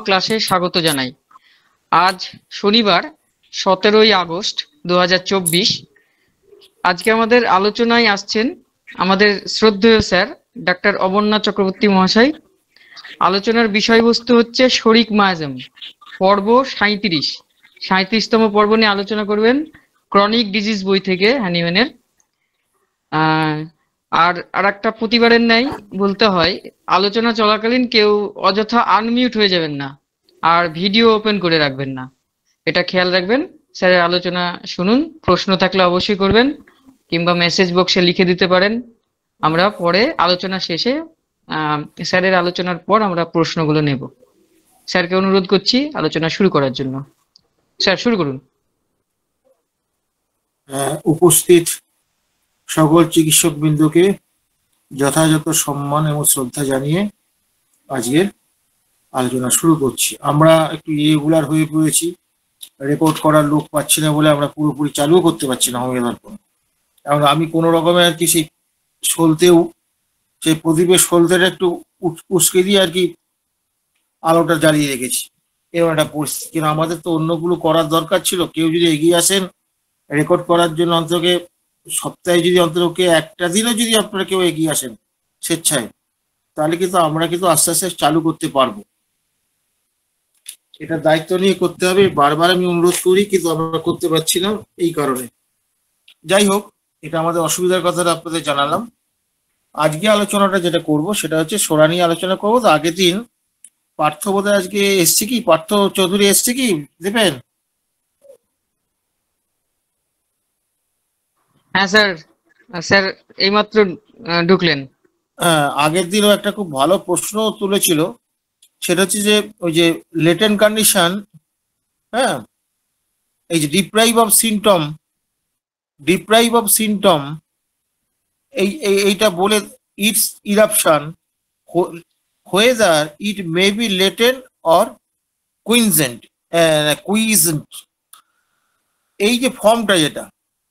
ক্লাসে স্বাগত জানাই। আজ শনিবার 17ই আগস্ট 2024। আজকে আমাদের আলোচনায় আসছেন আমাদের শ্রদ্ধেয় স্যার ডাক্তার অমরনাথ চক্রবর্তী মহাশয়। আলোচনার বিষয়বস্তু হচ্ছে শরিক মায়াজম, পর্ব 37তম পর্ব নিয়ে আলোচনা করবেন ক্রনিক ডিজিজ বই থেকে হ্যানিম্যানের। আর একটা প্রতিবারের ন্যায় বলতে হয়, আলোচনা চলাকালীন কেউ অযথা আনমিউট হয়ে যাবেন না আর ভিডিও ওপেন করে রাখবেন না, এটা খেয়াল রাখবেন। স্যারের আলোচনা শুনুন, প্রশ্ন থাকলে অবশ্যই করবেন কিংবা মেসেজ বক্সে লিখে দিতে পারেন। আমরা পরে আলোচনা শেষে স্যারের আলোচনার পর আমরা প্রশ্নগুলো নেব। স্যারকে অনুরোধ করছি আলোচনা শুরু করার জন্য। স্যার শুরু করুন। উপস্থিত সকল চিকিৎসক বৃন্দকে যথাযথ সম্মান এবং শ্রদ্ধা জানিয়ে আজকের আলোচনা শুরু করছি। আমরা একটু ইরেগুলার হয়ে পড়েছি, রেকর্ড করার লোক পাচ্ছি না বলে আমরা পুরোপুরি চালুও করতে পারছি না হোমিওপ্যাথ ফোন। এবং আমি কোনো রকমের আর কি সেই প্রদীপের সলতেটা একটু উস্কে দিয়ে আর কি আলোটা জ্বালিয়ে রেখেছি। এরকম একটা পরিস্থিতি, কিন্তু আমাদের তো অন্যগুলো করার দরকার ছিল। কেউ যদি এগিয়ে আসেন রেকর্ড করার জন্য, অন্তকে সপ্তাহে যদি অন্তকে একটা দিনও যদি আপনারা কেউ এগিয়ে আসেন স্বেচ্ছায়, তাহলে কিন্তু আমরা কিন্তু আস্তে আস্তে চালু করতে পারবো। এটা দায়িত্ব নিয়ে করতে হবে। বারবার আমি অনুরোধ করি, কিন্তু আমরা করতে পারছি না এই কারণে। যাই হোক, এটা আমাদের অসুবিধার কথাটা আপনাদের জানালাম। আজকে আলোচনাটা যেটা করব সেটা হচ্ছে সোরা নিয়ে আলোচনা করবো। তো আগের দিন পার্থ বোধহয় আজকে এসছে কি, পার্থ চৌধুরী এসছে কি দেবেন? হ্যাঁ স্যার, স্যার এইমাত্র ঢুকলেন। আগের দিনও একটা খুব ভালো প্রশ্ন তুলেছিল, সেটা হচ্ছে যে ওই যে লেটেন্ট কন্ডিশন, হ্যাঁ, এই যে ডিপ্রাইভ অফ সিমটম, এইটা বলে it's eruption whether it may be latent or quiescent, এই যে ফর্মটা, যেটা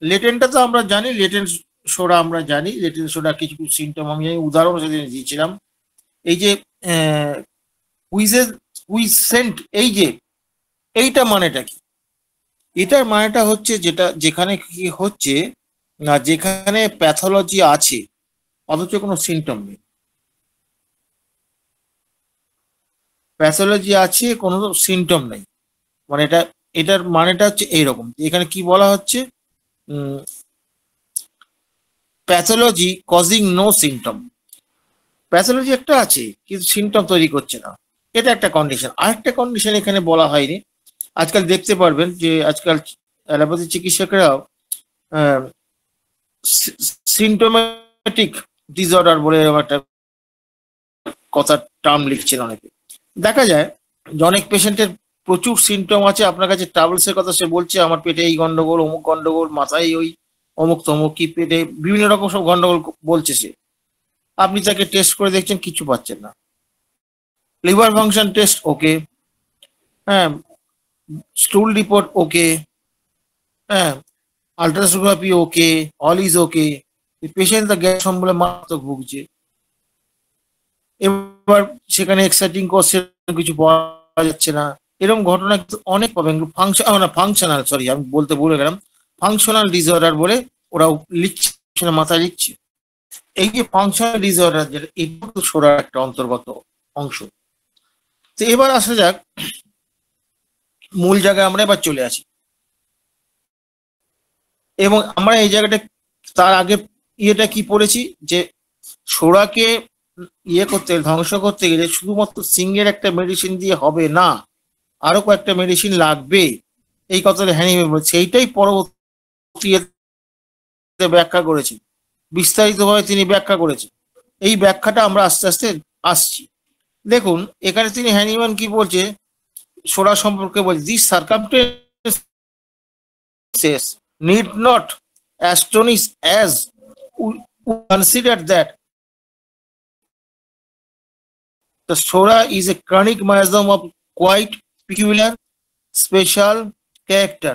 লেটেন্টটা তো আমরা জানি, লেটেন্ট সোডা আমরা জানি, লেটেন্ট সোডা কিছু কিছু সিমটম আমি উদাহরণ সেদিন দিয়েছিলাম। এই যে কুইসেন্ট, এই যে এইটা মানেটা কি? এটার মানেটা হচ্ছে যেখানে কি হচ্ছে না, যেখানে প্যাথোলজি আছে অথচ কোনো সিমটম নেই। প্যাথোলজি আছে, কোনো সিমটম নেই, মানে এটার মানেটা হচ্ছে এইরকম। এখানে কি বলা হচ্ছে, pathology causing no symptom. Pathology একটা আছে কিন্তু সিমটম তৈরি করছে না, এটা একটা কন্ডিশন। আরেকটা কন্ডিশন এখানে বলা হয়নি। আজকাল দেখতে পারবেন যে আজকাল অ্যালোপ্যাথি চিকিৎসকরাও সিমটোমেটিক ডিসঅর্ডার বলে একটা কথা টার্ম লিখছেন অনেকে। দেখা যায় যে অনেক পেশেন্টের প্রচুর সিমটম আছে, আপনার কাছে ট্রাভেলসের কথা সে বলছে, আমার পেটে এই গন্ডগোল, অমুক গন্ডগোল, মাথায় ওই অমুক তমুক, কি পেটে বিভিন্ন রকম সব গন্ডগোল বলছে সে। আপনি তাকে টেস্ট করে দেখছেন, কিছু পাচ্ছেন না। লিভার ফাংশন টেস্ট ওকে, হ্যাঁ, স্টুল রিপোর্ট ওকে, হ্যাঁ, ultrasonography okay, all is okay. Patient তার গ্যাস অম্বলে মারাত্মক ভুগছে। এবার সেখানে এক্সাইটিং কজ কিছু পাওয়া যাচ্ছে না। এরকম ঘটনা অনেক পাবেন। ফাংশনাল, সরি আমি বলতে ভুলে গেলাম, ফাংশনাল ডিসঅর্ডার বলে ওরা লিখছে না, মাথায় লিখছে। এই যে ফাংশনাল ডিসঅর্ডার, যেটা এটা তো সোরার একটা অন্তর্গত অংশ। তো এবার আসা যাক মূল জায়গায়, আমরা এবার চলে আসি। এবং আমরা এই জায়গাটা, তার আগে ইয়েটা কি পড়েছি, যে সোরাকে ধ্বংস করতে গেলে শুধুমাত্র সিঙ্গেল একটা মেডিসিন দিয়ে হবে না, আরো কয়েকটা মেডিসিন লাগবে। এই কথাটা সেইটাই পরবর্তী ব্যাখ্যা করেছি, বিস্তারিতভাবে তিনি ব্যাখ্যা করেছেন। এই ব্যাখ্যাটা আমরা আস্তে আস্তে আসছি। দেখুন এখানে তিনি হ্যানিম্যান কি বলছে সোরা সম্পর্কে বলছে, this circumstances need not astonish as we consider that the sora is a chronic miasm of quite peculiar special character.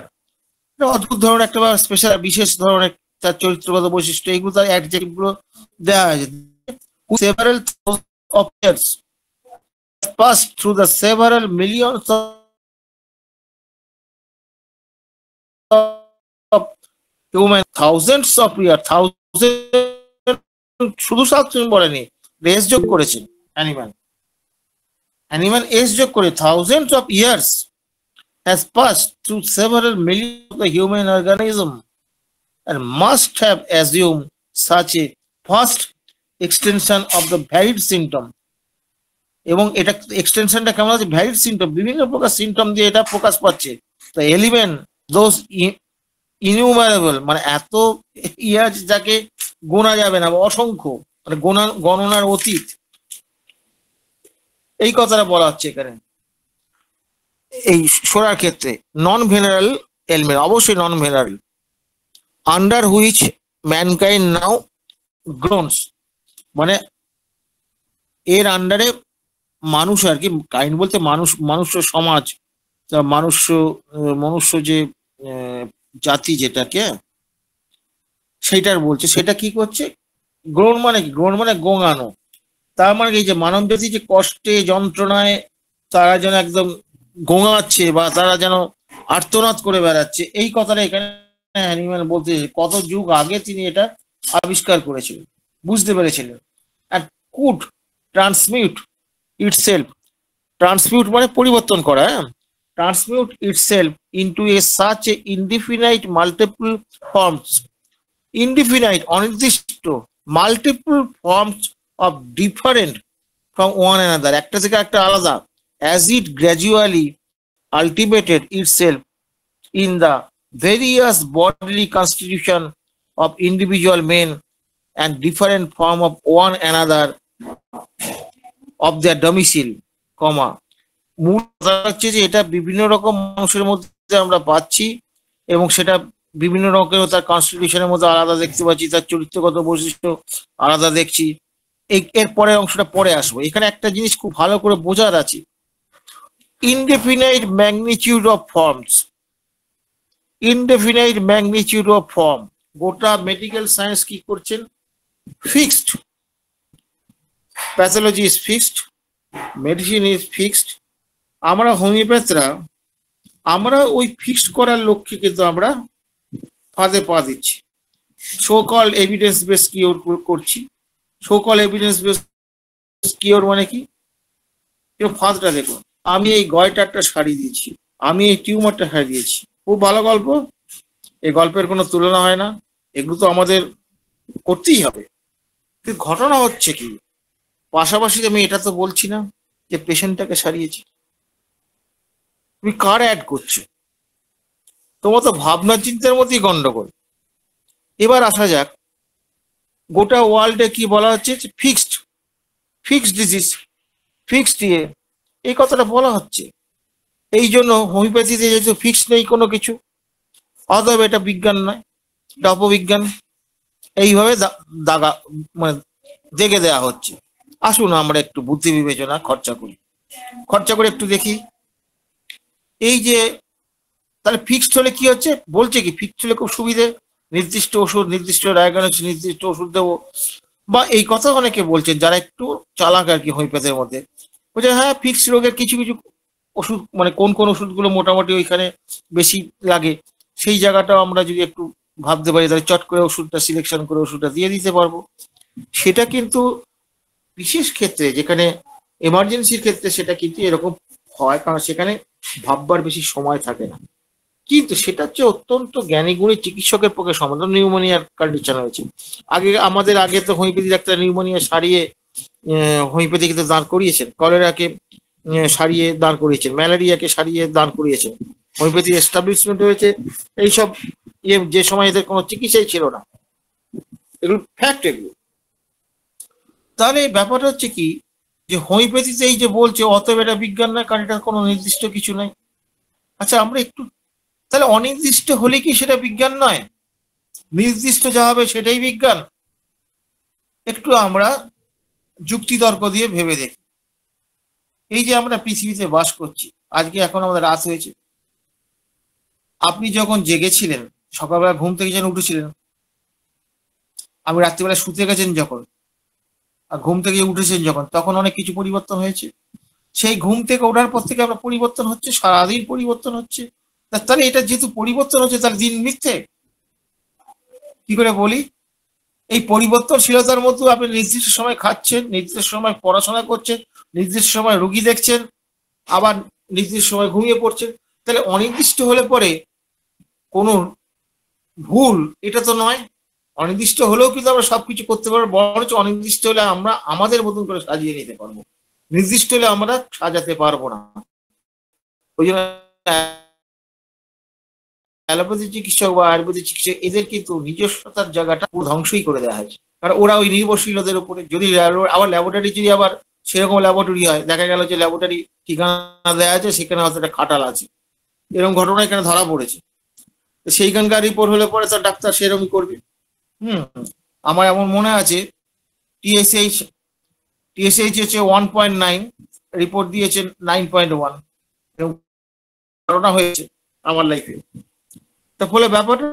অদ্ভুত ধরনের একটা স্পেশাল, বিশেষ ধরনের তার চরিত্রগত বৈশিষ্ট্য, এগুলো তার অ্যাডজেক্টিভ গুলো দেওয়া হয়েছে। several of years passed through the several millions of human, thousands of years, শুধু সাবস্টেন্স বলেনি, এজ যোগ করেছেন অ্যানিম্যাল এজ যোগ করে thousands of years has passed through several millions of the human organism and must have assumed such a vast extension of the varied symptom. এবং এটা এক্সটেনশনটা কেমন আছে, ভ্যারিড সিমটম, বিভিন্ন প্রকার সিমটম দিয়ে এটা প্রকাশ পাচ্ছে। তো এলিমেন্ট দোজ ইনিউমারেবল, মানে এত ইয়ার্স যাকে গোনা যাবে না, অসংখ্য, মানে গণনার অতীত, এই কথাটা বলা হচ্ছে এখানে এই সোরার ক্ষেত্রে। নন ভেনারেল এলিমেন্ট, অবশ্যই নন ভেনারেল, আন্ডার হুইচ ম্যানকাইন্ড নাও গ্রোনস, মানে এর আন্ডারে মানুষ আর কি, কাইন্ড বলতে মনুষ্য সমাজ, মনুষ্য যে জাতি যেটাকে সেইটার বলছে, সেটা কি করছে, গ্রহণ মানে কি, গ্রহণ মানে গোঙানো, তার মানে এই যে মানব জাতি যে কষ্টে যন্ত্রণায় তারা যেন একদম গোঙাচ্ছে বা তারা যেন আর্তনাদ করে বেড়াচ্ছে, এই কথাটা এখানে অ্যানিম্যাল বলতে কত যুগ আগে তিনি এটা আবিষ্কার করেছিলেন, বুঝতে পেরেছিলেন। and could transmute itself, transmute মানে পরিবর্তন করা, transmute itself into a such a indefinite multiple forms, indefinite অনির্দিষ্ট, multiple forms of different from one another, একটা থেকে একটা আলাদা, as it gradually ultimated itself in the various bodily constitution of individual men and different form of one another of their domicile, comma, মূল কথা হচ্ছে যে এটা বিভিন্ন রকম মানুষের মধ্যে আমরা পাচ্ছি এবং সেটা বিভিন্ন রকম তার কনস্টিটিউশনের মধ্যে আলাদা দেখতে পাচ্ছি, তার চরিত্রগত বৈশিষ্ট্য আলাদা দেখছি। এর পরের অংশটা পরে আসবো। এখানে একটা জিনিস খুব ভালো করে বোঝার আছে, indefinite magnitude of forms, indefinite magnitude of form, গোটা মেডিকেল সায়েন্স কি করছেন, fixed, pathology is fixed, medicine is fixed. আমরা হোমিওপ্যাথরা আমরা ওই ফিক্সড করার লক্ষ্যে কিন্তু আমরা ফাঁদে পা দিচ্ছি, so called evidence base cure করছি। So called evidence base cure মানে কি, ফাঁদটা দেখুন, আমি এই গয়টারটা সারিয়ে দিয়েছি, আমি এই টিউমারটা সারিয়ে দিয়েছি, খুব ভালো গল্প, এই গল্পের কোনো তুলনা হয় না, এগুলো তো আমাদের করতেই হবে। কিন্তু ঘটনা হচ্ছে কি, পাশাপাশি আমি এটা তো বলছি না যে পেশেন্টটাকে সারিয়েছি, তুমি কার অ্যাড করছো, তোমার তো ভাবনা চিন্তার মধ্যেই গন্ডগোল। এবার আসা যাক, গোটা ওয়ার্ল্ডে কি বলা হচ্ছে, ফিক্সড, ফিক্সড ডিজিজ, ফিক্সড ইয়ে, এই কথাটা বলা হচ্ছে। এই জন্য হোমিওপ্যাথিতে যেহেতু ফিক্সড নেই কোনো কিছু, অতএব এটা বিজ্ঞান নয়, এটা অপবিজ্ঞান, এইভাবে দাগা মানে দেখে দেওয়া হচ্ছে। আসুন আমরা একটু বুদ্ধি বিবেচনা খরচা করে একটু দেখি, এই যে তাহলে ফিক্সড হলে কি হচ্ছে, বলছে কি ফিক্সড হলে খুব সুবিধে, নির্দিষ্ট ওষুধ, নির্দিষ্ট ডায়াগনোসিস, নির্দিষ্ট ওষুধ দেবো, বা এই কথা অনেকে বলছেন যারা একটু চালাক আর কি হোমিওপ্যাথির মধ্যে, বলছে হ্যাঁ ফিক্সড রোগের কিছু কিছু ওষুধ, মানে কোন কোন ওষুধগুলো মোটামুটি ওইখানে বেশি লাগে সেই জায়গাটাও আমরা যদি একটু ভাবতে পারি, তাহলে চট করে ওষুধটা সিলেকশন করে ওষুধটা দিয়ে দিতে পারবো। সেটা কিন্তু বিশেষ ক্ষেত্রে, যেখানে এমার্জেন্সির ক্ষেত্রে সেটা কিন্তু এরকম হয়, কারণ সেখানে ভাববার বেশি সময় থাকে না। কিন্তু সেটা হচ্ছে অত্যন্ত জ্ঞানীগুণী চিকিৎসকের পক্ষে সম্ভব। নিউমোনিয়ার কন্ডিশন হয়েছে, আমাদের আগে তো হোমিওপ্যাথি ডাক্তার নিউমোনিয়া সারিয়ে হোমিওপ্যাথি কিন্তু দাঁড় করিয়েছেন, কলেরাকে সারিয়ে দাঁড় করিয়েছেন, ম্যালেরিয়াকে সারিয়ে দাঁড় করিয়েছেন, হোমিওপ্যাথি এস্টাবলিশমেন্ট হয়েছে এইসব যে সময় এদের কোনো চিকিৎসাই ছিল না, এগুলো ফ্যাক্ট এগুলো। তাহলে ব্যাপারটা হচ্ছে কি, যে হোমিওপ্যাথিতে এই যে বলছে অতএব এটা বিজ্ঞান নয়, কারণ এটা কোনো নির্দিষ্ট কিছু নাই। আচ্ছা আমরা একটু তাহলে অনির্দিষ্ট হলে কি সেটা বিজ্ঞান নয়, নির্দিষ্ট যা হবে সেটাই বিজ্ঞান? একটু আমরা যুক্তি তর্ক দিয়ে ভেবে দেখি। এই যে আমরা পৃথিবীতে বাস করছি, আজকে এখন আমাদের রাত হয়েছে, আপনি যখন জেগেছিলেন সকালবেলা ঘুম থেকে যেন উঠেছিলেন, আমি রাত্রিবেলা শুতে গেছেন যখন, আর ঘুম থেকে উঠেছেন যখন, তখন অনেক কিছু পরিবর্তন হয়েছে। সেই ঘুম থেকে ওঠার পর থেকে আমরা পরিবর্তন হচ্ছে, সারাদিন পরিবর্তন হচ্ছে। তাহলে এটা যেহেতু পরিবর্তন হচ্ছে, তাহলে দিন মিথ্যে কি করে বলি? এই পরিবর্তনশীলতার মধ্যে আপনি নির্দিষ্ট সময় খাচ্ছেন, নির্দিষ্ট সময় পড়াশোনা করছেন, নির্দিষ্ট সময় রুগী দেখছেন, আবার নির্দিষ্ট সময় ঘুমিয়ে পড়ছেন। তাহলে অনির্দিষ্ট হলে পরে কোনো ভুল এটা তো নয়। অনির্দিষ্ট হলেও কিন্তু আমরা সবকিছু করতে পারবো, বরঞ্চ অনির্দিষ্ট হলে আমরা আমাদের মতন করে সাজিয়ে নিতে পারবো, নির্দিষ্ট হলে আমরা সাজাতে পারবো না। ওই জন্য অ্যালোপ্যাথি চিকিৎসক বা আয়ুর্বেদিক চিকিৎসক এদের কিন্তু নিজস্বতার জায়গাটা পুরো ধ্বংসই করে দেওয়া হয়েছে। কারণ ওরা ওই নির্ভরশীলদের উপরে, যদি আবার ল্যাবরেটরি যদি আবার সেরকম ল্যাবরেটরি হয়, দেখা গেল যে ল্যাবরেটরি ঠিকানা দেওয়া আছে, সেখানে হয়তো একটা খাটাল আছে, এরকম ঘটনা এখানে ধরা পড়েছে। সেইখানকার রিপোর্ট হলে পরে তার ডাক্তার সেরকমই করবে। হুম, আমার এমন মনে আছে টিএসএইচ হচ্ছে 1.9, রিপোর্ট দিয়েছে 9.1, এরকম ঘটনা হয়েছে আমার লাইফে। তার ফলে ব্যাপারটা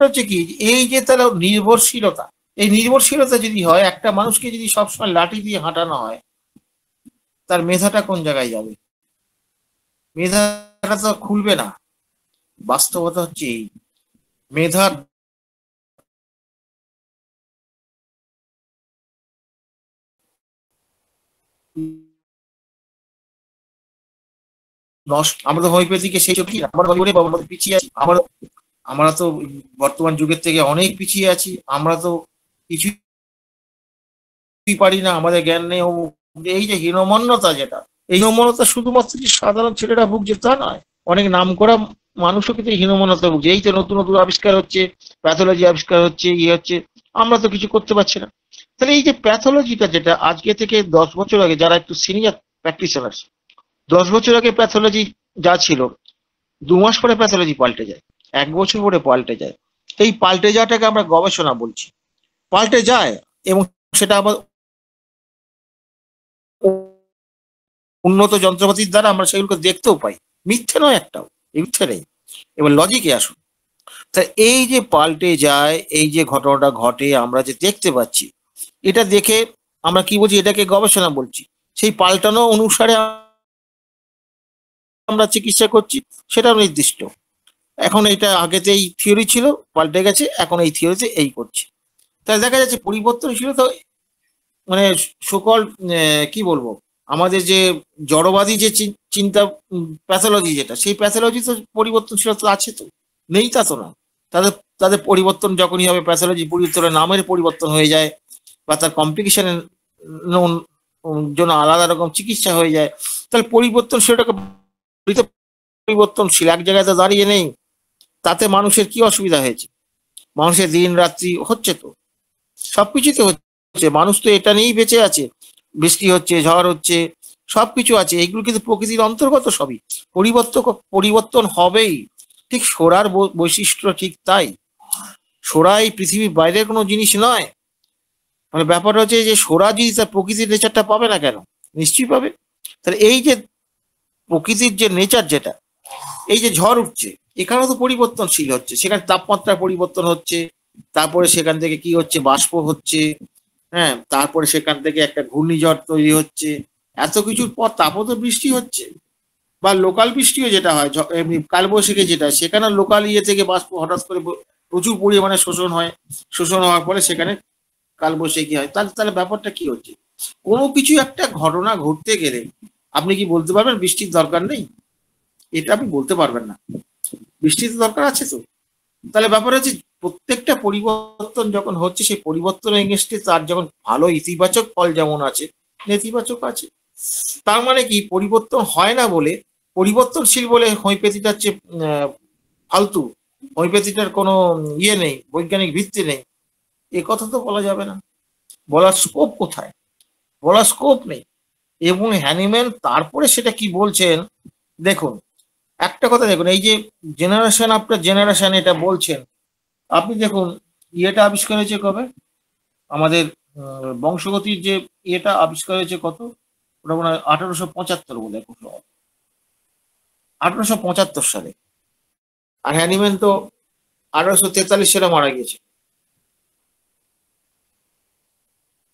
হচ্ছে কি, এই যে তাহলে নির্ভরশীলতা, এই নির্ভরশীলতা যদি হয়, একটা মানুষকে যদি সবসময় লাঠি দিয়ে হাঁটানো হয়, তার মেধাটা কোন জায়গায় যাবে? মেধাটা তো খুলবে না। বাস্তবতা হচ্ছে এই, মেধার নষ্ট। আমরা তো হোমিওপ্যাথিকে সেই চোখে আমরা পিছিয়ে আছি। আমরা তো বর্তমান যুগের থেকে অনেক পিছিয়ে আছি। আমরা তো কিছুই পারি না, আমাদের জ্ঞান নেই। এই যে হীনমন্যতা, যেটা এই হীনমন্যতা শুধুমাত্র যে সাধারণ ছেলেরা ভুগছে তা নয়, অনেক নাম করা মানুষও কিন্তু হীনমন্যতা ভুগছে। এই তো নতুন নতুন আবিষ্কার হচ্ছে, প্যাথোলজি আবিষ্কার হচ্ছে, ইয়ে হচ্ছে, আমরা তো কিছু করতে পারছি না। তাহলে এই যে প্যাথোলজিটা, যেটা আজকে থেকে 10 বছর আগে, যারা একটু সিনিয়র প্র্যাকটিশনার, 10 বছর আগে প্যাথোলজি যা ছিল, 2 মাস পরে প্যাথোলজি পাল্টে যায়, 1 বছর পরে পাল্টে যায়। এই পাল্টে যাওয়াটাকে আমরা গবেষণা বলছি। পাল্টে যায়, এবং সেটা আবার উন্নত যন্ত্রপাতির দ্বারা আমরা সেগুলোকে দেখতেও পাই। মিথ্যে নয় একটাও, মিথ্যে নেই। এবার লজিকে আসুন। তা এই যে পাল্টে যায়, এই যে ঘটনাটা ঘটে, আমরা যে দেখতে পাচ্ছি, এটা দেখে আমরা কি বলছি? এটাকে গবেষণা বলছি। সেই পাল্টানো অনুসারে আমরা চিকিৎসা করছি, সেটাও নির্দিষ্ট। এখন এটা আগেতেই থিওরি ছিল, পাল্টে গেছে, এখন এই থিওরিতে এই করছি। তাহলে দেখা যাচ্ছে পরিবর্তনশীলতা, মানে সকল কি বলবো, আমাদের যে জড়বাদী যে চিন্তা, প্যাথোলজি যেটা, সেই প্যাথোলজি তো পরিবর্তনশীলতা আছে, তো নেই তা তো না। তাদের তাদের পরিবর্তন যখনই হবে, প্যাথোলজি পরিবর্তনের নামের পরিবর্তন হয়ে যায়, বা তার কমপ্লিকেশনের জন্য আলাদা রকম চিকিৎসা হয়ে যায়। তাহলে পরিবর্তনশীলটাকে পরিবর্তনশীল এক জায়গায় তো দাঁড়িয়ে নেই। তাতে মানুষের কি অসুবিধা হয়েছে? মানুষের দিন রাত্রি হচ্ছে, তো সবকিছুতে হচ্ছে। মানুষ তো এটা নিয়েই বেঁচে আছে, বৃষ্টি হচ্ছে, ঝড় হচ্ছে, সবকিছু আছে। এগুলো কিন্তু প্রকৃতির অন্তর্গত সবই। পরিবর্তন হবেই। ঠিক সোরার বৈশিষ্ট্য ঠিক তাই। সোরা এই পৃথিবীর বাইরের কোনো জিনিস নয়। মানে ব্যাপারটা হচ্ছে যে সোরা যদি তার প্রকৃতির নেচারটা পাবে না কেন? নিশ্চয়ই পাবে। তাহলে এই যে প্রকৃতির যে নেচার, যেটা এই যে ঝড় উঠছে, এখানেও তো পরিবর্তনশীল হচ্ছে, সেখানে তাপমাত্রা পরিবর্তন হচ্ছে, তারপরে সেখান থেকে কি হচ্ছে, বাষ্প হচ্ছে, হ্যাঁ, তারপরে সেখান থেকে একটা ঘূর্ণিঝড় তৈরি হচ্ছে, এত কিছুর পর তাপত বৃষ্টি হচ্ছে। বা লোকাল বৃষ্টিও যেটা হয়, এমনি কালবৈশাখী যেটা, সেখানে লোকাল ইয়ে থেকে বাষ্প হঠাৎ করে প্রচুর পরিমাণে শোষণ হয়, শোষণ হওয়ার ফলে সেখানে কালবৈশাখী হয়। তাহলে তাহলে ব্যাপারটা কি হচ্ছে? কোনো কিছু একটা ঘটনা ঘটতে গেলে আপনি কি বলতে পারবেন বৃষ্টির দরকার নেই? এটা আপনি বলতে পারবেন না। বৃষ্টির দরকার আছে তো। তাহলে ব্যাপার হচ্ছে, প্রত্যেকটা পরিবর্তন যখন হচ্ছে, সেই পরিবর্তনের এগেনস্টে তার যখন ভালো ইতিবাচক ফল যেমন আছে, নেতিবাচক আছে। তার মানে কি, পরিবর্তন হয় না বলে, পরিবর্তনশীল বলে হোমিওপ্যাথিটা হচ্ছে ফালতু, হোমিওপ্যাথিটার কোনো ইয়ে নেই, বৈজ্ঞানিক ভিত্তি নেই, এ কথা তো বলা যাবে না। বলার স্কোপ কোথায়? বলার স্কোপ নেই। এবং হ্যানিম্যান তারপরে সেটা কি বলছেন দেখুন। একটা কথা দেখুন, এই যে জেনারেশন আফটার জেনারেশন এটা বলছেন, আপনি দেখুন ইয়েটা আবিষ্কার হয়েছে কবে? আমাদের বংশগতির যে ইয়েটা আবিষ্কার হয়েছে কত, ওটা মনে হয় 1875 বলে, 1875 সালে। আর হ্যানিম্যান তো 1843 সালে মারা গেছে।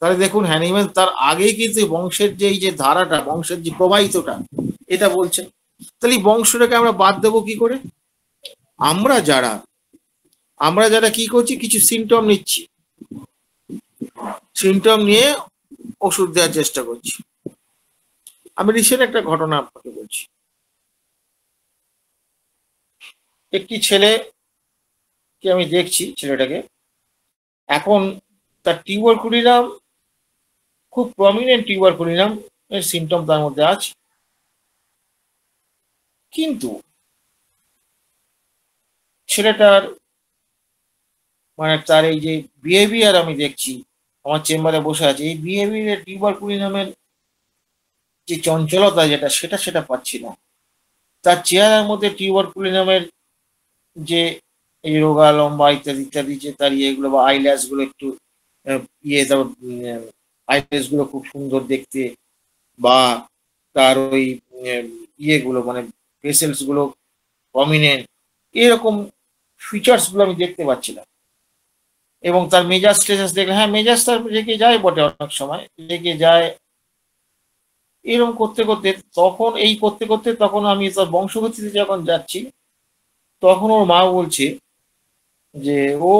তাহলে দেখুন হ্যানিম্যান তার আগেই কিন্তু বংশের যে এই যে ধারাটা, বংশের যে প্রবাহিতটা, এটা বলছে। তাহলে এই বংশটাকে আমরা বাদ দেবো কি করে? আমরা যারা কি করছি, কিছু সিমটম নিচ্ছি, সিমটম নিয়ে ওষুধ দেওয়ার চেষ্টা করছি। আমি রিসেন্ট একটা ঘটনা আপনাকে বলছি। একটি ছেলেকে আমি দেখছি, ছেলেটাকে এখন তার টিউবারকুলিনাম, খুব প্রমিনেন্ট টিউবারকুলিনাম এর সিমটম তার মধ্যে আছে, কিন্তু ছেলেটার মানে তার এই যে বিহেভিয়ার আমি দেখছি, আমার চেম্বারে বসে আছে, এই বিহেভিয়ার টিউবারকুলিনামের যে চঞ্চলতা যেটা, সেটা পাচ্ছি না। তার চেহারার মধ্যে টিউবারকুলিনামের যে এই রোগা লম্বা ইত্যাদি ইত্যাদি যে তার ইয়েগুলো বা আইল্যাশ গুলো একটু ইয়ে, তারপর আইল্যাশ গুলো খুব সুন্দর দেখতে, বা তার ওই ইয়েগুলো মানে ফেসেলস গুলো প্রমিনেন্ট, এরকম ফিচার্স গুলো আমি দেখতে পাচ্ছিলাম। এবং তার মেজাজ টেজাজ দেখলে, হ্যাঁ মেজাজ তার রেগে যায় বটে, অনেক সময় রেগে যায়। এরকম করতে করতে তখন আমি তার বংশগতিতে যখন যাচ্ছি, তখন ওর মা বলছে যে ও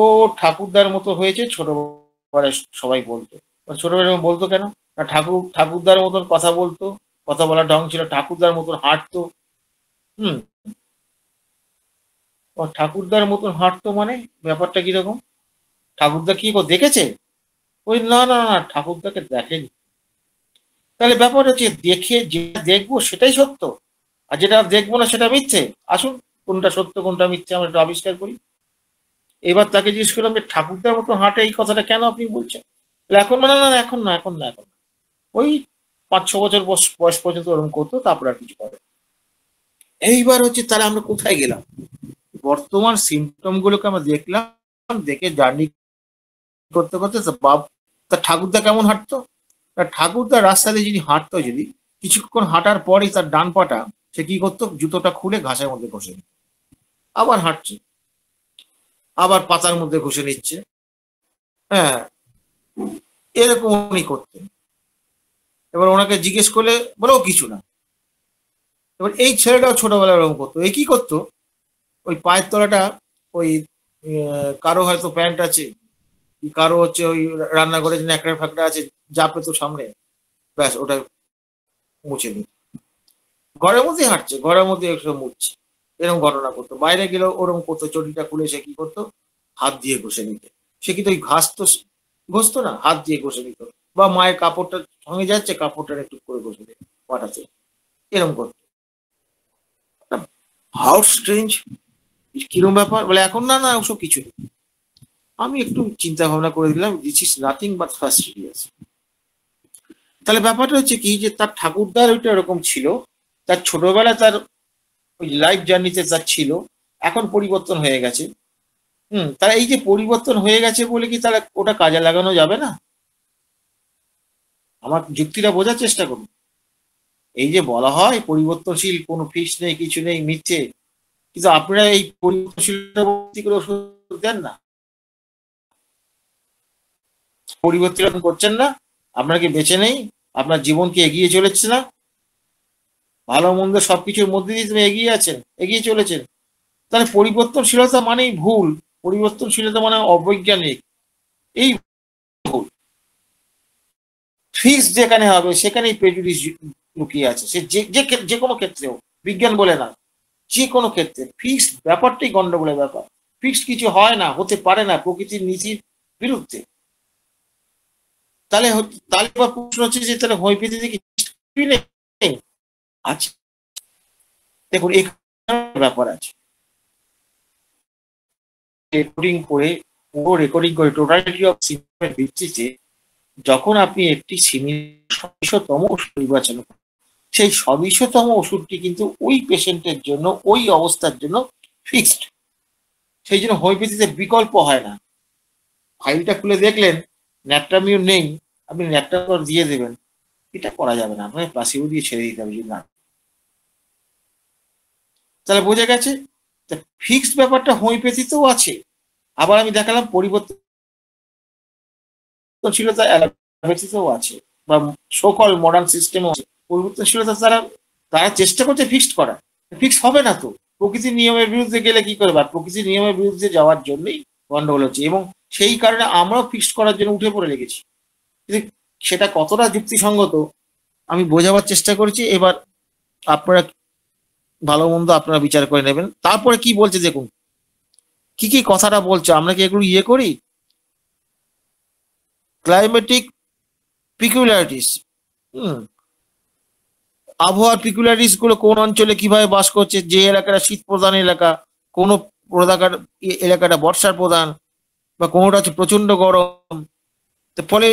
ঠাকুরদার মতো হয়েছে, ছোটবেলায় সবাই বলতো। ছোটবেলায় বলতো কেন না, ঠাকুরদার মতন কথা বলতো, কথা বলার ঢং ছিল, ঠাকুরদার মতন হাঁটতো। হুম, ঠাকুরদার মতন হাঁটতো মানে ব্যাপারটা কিরকম? ঠাকুরদা কি দেখেছে? ওই না না না, ঠাকুরদাকে দেখেনি। তাহলে ব্যাপার হচ্ছে, দেখে যেটা দেখবো সেটাই সত্য, আর যেটা দেখবো না সেটা মিথ্যে। আসুন, কোনটা সত্য কোনটা মিথ্যে আমরা একটু আবিষ্কার করি। এবার তাকে জিজ্ঞেস করলাম যে ঠাকুরদার মতো হাঁটে, এই কথাটা কেন আপনি বলছেন? এখন মানে না, এখন না, এখন না, এখন না। ওই 5-6 বছর বয়স পর্যন্ত ওরকম করতো, তারপর আর কিছু করে। এইবার হচ্ছে তাহলে আমরা কোথায় গেলাম? বর্তমান সিমটম গুলোকে আমরা দেখলাম, দেখে জার্নি করতে করতে তার ঠাকুরদা কেমন হাঁটতো? তার ঠাকুরদা রাস্তা দিয়ে যদি হাঁটতো, যদি কিছুক্ষণ হাঁটার পরেই তার ডান পাটা সে কি করতো, জুতোটা খুলে ঘাসের মধ্যে ঘষে নিত, আবার হাঁটছে, আবার পাতার মধ্যে ঘষে নিচ্ছে। হ্যাঁ, এরকম উনি করতেন। এবার ওনাকে জিজ্ঞেস করলে বলেও কিছু না। এবার এই ছেলেটাও ছোটবেলায় ওরকম করতো। এ কি করতো, ওই পায়ের তলাটা, ওই কারো হয়তো প্যান্ট আছে, কারো হচ্ছে ওই রান্নাঘরে যে ন্যাকড়া ফ্যাকড়া আছে, যা পেতো সামনে, ব্যাস ওটা মুছে নিত। ঘরের মধ্যে হাঁটছে, ঘরের মধ্যে একটু মুছছে, এরকম ঘটনা করতো। বাইরে গেলেও ওরকম করতো, চটিটা খুলে সে কি করতো, হাত দিয়ে ঘষে নিত। সে কিন্তু ওই ঘাস তো ঘষতো না, হাত দিয়ে ঘষে নিত। বা মায়ের কাপড়টা সঙ্গে যাচ্ছে, কাপড়টা একটু করে ঘষে নিত পাঠাতে, এরকম করতো। হাউ স্ট্রেঞ্জ, কিরম ব্যাপার? বলে এখন না না, ওসব কিছু নেই। আমি একটু চিন্তা ভাবনা করে দিলাম, দিস ইজ নাথিং বাট ফাস্টিডিয়াস। তাহলে ব্যাপারটা হচ্ছে কি, যে তার ঠাকুরদার ওইটা এরকম ছিল, তার ছোটবেলায় তার ওই লাইফ জার্নিতে তার ছিল, এখন পরিবর্তন হয়ে গেছে। তাহলে এই যে পরিবর্তন হয়ে গেছে বলে কি তাহলে ওটা কাজে লাগানো যাবে না? আমার যুক্তিটা বোঝার চেষ্টা করুন। এই যে বলা হয় পরিবর্তনশীল, কোনো ফিক্স নেই, কিছু নেই, মিথ্যে, কিন্তু আপনারা এই পরিবর্তনশীলতা করে ওষুধ দেন না, পরিবর্তন করছেন না। আপনার কি বেঁচে নেই? আপনার জীবন কি এগিয়ে চলেছে না? ভালো মন্দ সবকিছুর মধ্যে দিয়ে তুমি এগিয়ে আছেন, এগিয়ে চলেছেন। তাহলে পরিবর্তনশীলতা মানেই ভুল, পরিবর্তনশীলতা মানে অবৈজ্ঞানিক, এই ভুল। ফিক্স যেখানে হবে সেখানেই প্রেজুডিস লুকিয়ে আছে, সে যে কোনো ক্ষেত্রেও, বিজ্ঞান বলে না, যে কোনো ক্ষেত্রে ফিক্সড ব্যাপারটাই গন্ডগোলের ব্যাপার। ফিক্সড কিছু হয় না, হতে পারে না, প্রকৃতির নীতির বিরুদ্ধে। তাহলে তাহলে বা প্রশ্ন হচ্ছে যে তাহলে হোমিওপ্যাথিতে কি নেই? আছে। দেখুন এখানে ব্যাপার আছে, রেকর্ডিং করে, পুরো রেকর্ডিং করে টোটালিটি অফ সিস্টেমের ভিত্তিতে যখন আপনি একটি সবিশতম ওষুধ নির্বাচন করেন, সেই সবিশতম ওষুধটি কিন্তু ওই পেশেন্টের জন্য, ওই অবস্থার জন্য ফিক্সড। সেই জন্য হোমিওপ্যাথিতে বিকল্প হয় না। ফাইলটা খুলে দেখলেন ন্যাট্রামিউর নেই, আপনি ন্যাট্রামিউর দিয়ে দেবেন, এটা করা যাবে না, আপনাকে প্লাসিবো দিয়ে ছেড়ে দিতে হবে যদি না। তাহলে বোঝা গেছে ফিক্সড ব্যাপারটা হোমিওপ্যাথিতেও আছে। আবার আমি দেখালাম পরিবর্তনশীলতা ডায়াবেটিসও আছে বা সকল মডার্ন সিস্টেমও আছে। পরিবর্তনশীলতা তারা তারা চেষ্টা করছে ফিক্সড করা, ফিক্স হবে না তো। প্রকৃতির নিয়মের বিরুদ্ধে গেলে কি করবে? আর প্রকৃতির নিয়মের বিরুদ্ধে যাওয়ার জন্যই গন্ডগোল হচ্ছে, এবং সেই কারণে আমরাও ফিক্সড করার জন্য উঠে পড়ে লেগেছি। কিন্তু সেটা কতটা যুক্তিসঙ্গত আমি বোঝাবার চেষ্টা করেছি। এবার আপনারা ভালো মন্দ আপনারা বিচার করে নেবেন। তারপরে কি বলছে দেখুন, কি কি কথাটা বলছে, আমরা কি এগুলো ইয়ে করি? ক্লাইমেটিক পিকুলারিটিস, আবহাওয়ার পিকুলারিটিস গুলো কোন অঞ্চলে কিভাবে বাস করছে, যে এলাকাটা শীত প্রধান এলাকা, কোন এলাকাটা বর্ষার প্রধান, বা কোনোটা হচ্ছে প্রচন্ড গরম। ফলে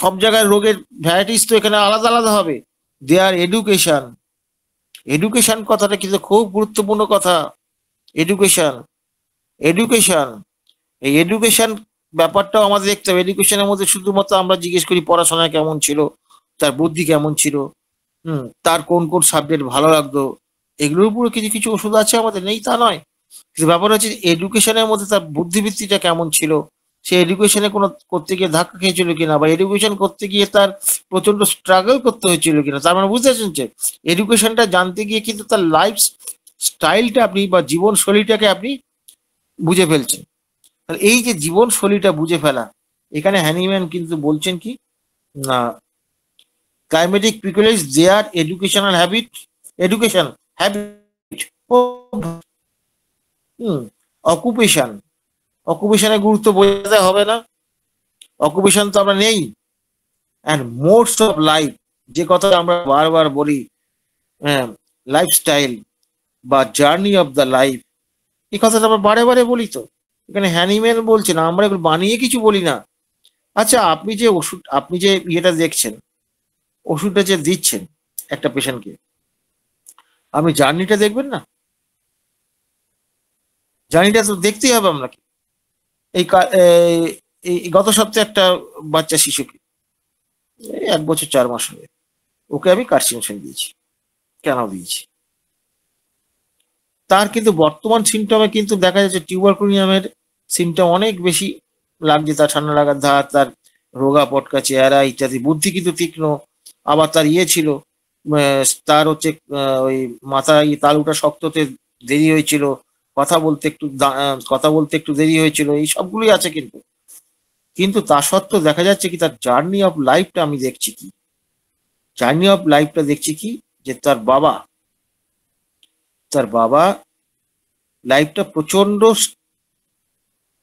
সব জায়গায় রোগের ভ্যারাইটিস তো এখানে আলাদা আলাদা হবে। দেয়ার এডুকেশন, এডুকেশন কথাটা কিন্তু খুব গুরুত্বপূর্ণ কথা। এডুকেশন, এডুকেশন, এই এডুকেশন ব্যাপারটাও আমাদের দেখতে হবে। এডুকেশনের মধ্যে শুধুমাত্র আমরা জিজ্ঞেস করি পড়াশোনা কেমন ছিল, তার বুদ্ধি কেমন ছিল, তার কোন কোন সাবজেক্ট ভালো লাগতো, এগুলোর উপরে কিছু কিছু ওষুধ আছে, আমাদের নেই তা নয়। কিন্তু ব্যাপার হচ্ছে এডুকেশনের মধ্যে তার বুদ্ধিবৃত্তিটা কেমন ছিল, সে এডুকেশনে কোনো করতে গিয়ে ধাক্কা খেয়েছিল কিনা, বা এডুকেশন করতে গিয়ে তার প্রচন্ড স্ট্রাগল করতে হয়েছিল কিনা। তার মানে বুঝতে পারছেন যে এডুকেশনটা জানতে গিয়ে কিন্তু তার লাইফ স্টাইলটা আপনি বা জীবন শৈলীটাকে আপনি বুঝে ফেলছেন। তাহলে এই যে জীবন শৈলীটা বুঝে ফেলা, এখানে হ্যানিম্যান কিন্তু বলছেন কি না, climatic peculiarities their educational habit, education habit, occupation, অকুপেশনের গুরুত্ব বোঝাতে হবে না, অকুপেশন তো আমরা নেই। অ্যান্ড মোডস অফ লাইফ, যে কথা আমরা বারবার বলি, লাইফস্টাইল বা জার্নি অফ দ্য লাইফ, এই কথাটা আমরা বারে বারে বলি। তো এখানে হ্যানিম্যান বলছে না, আমরা এগুলো বানিয়ে কিছু বলি না। আচ্ছা, আপনি যে ওষুধ, আপনি যে ইয়েটা দেখছেন, ওষুধটা যে দিচ্ছেন একটা পেশেন্টকে, আপনি জার্নিটা দেখবেন না? জার্নিটা তো দেখতেই হবে আপনাকে। এই গত সপ্তাহে একটা বাচ্চা শিশুকে, 1 বছর 4 মাস হবে, ওকে আমি কার্সিনোজেন দিয়েছি। কেন দিয়েছি? তার কিন্তু বর্তমান সিমটমে কিন্তু দেখা যাচ্ছে টিউবারকুলিনামের সিমটম অনেক বেশি লাগছে। তার ঠান্ডা লাগার ধার, তার রোগা পটকা চেহারা ইত্যাদি। বুদ্ধি কিন্তু তীক্ষ্ণ। আবার তার ইয়ে ছিল, তার হচ্ছে ওই মাথায় তালুটা শক্ত হতে দেরি হয়েছিল, কথা বলতে একটু দেরি হয়েছিল, এই সবগুলোই আছে। কিন্তু তা সত্ত্বেও দেখা যাচ্ছে কি, তার জার্নি অফ লাইফটা আমি দেখছি কি, জার্নি অফ লাইফটা দেখছি কি, যে তার বাবা লাইফটা প্রচন্ড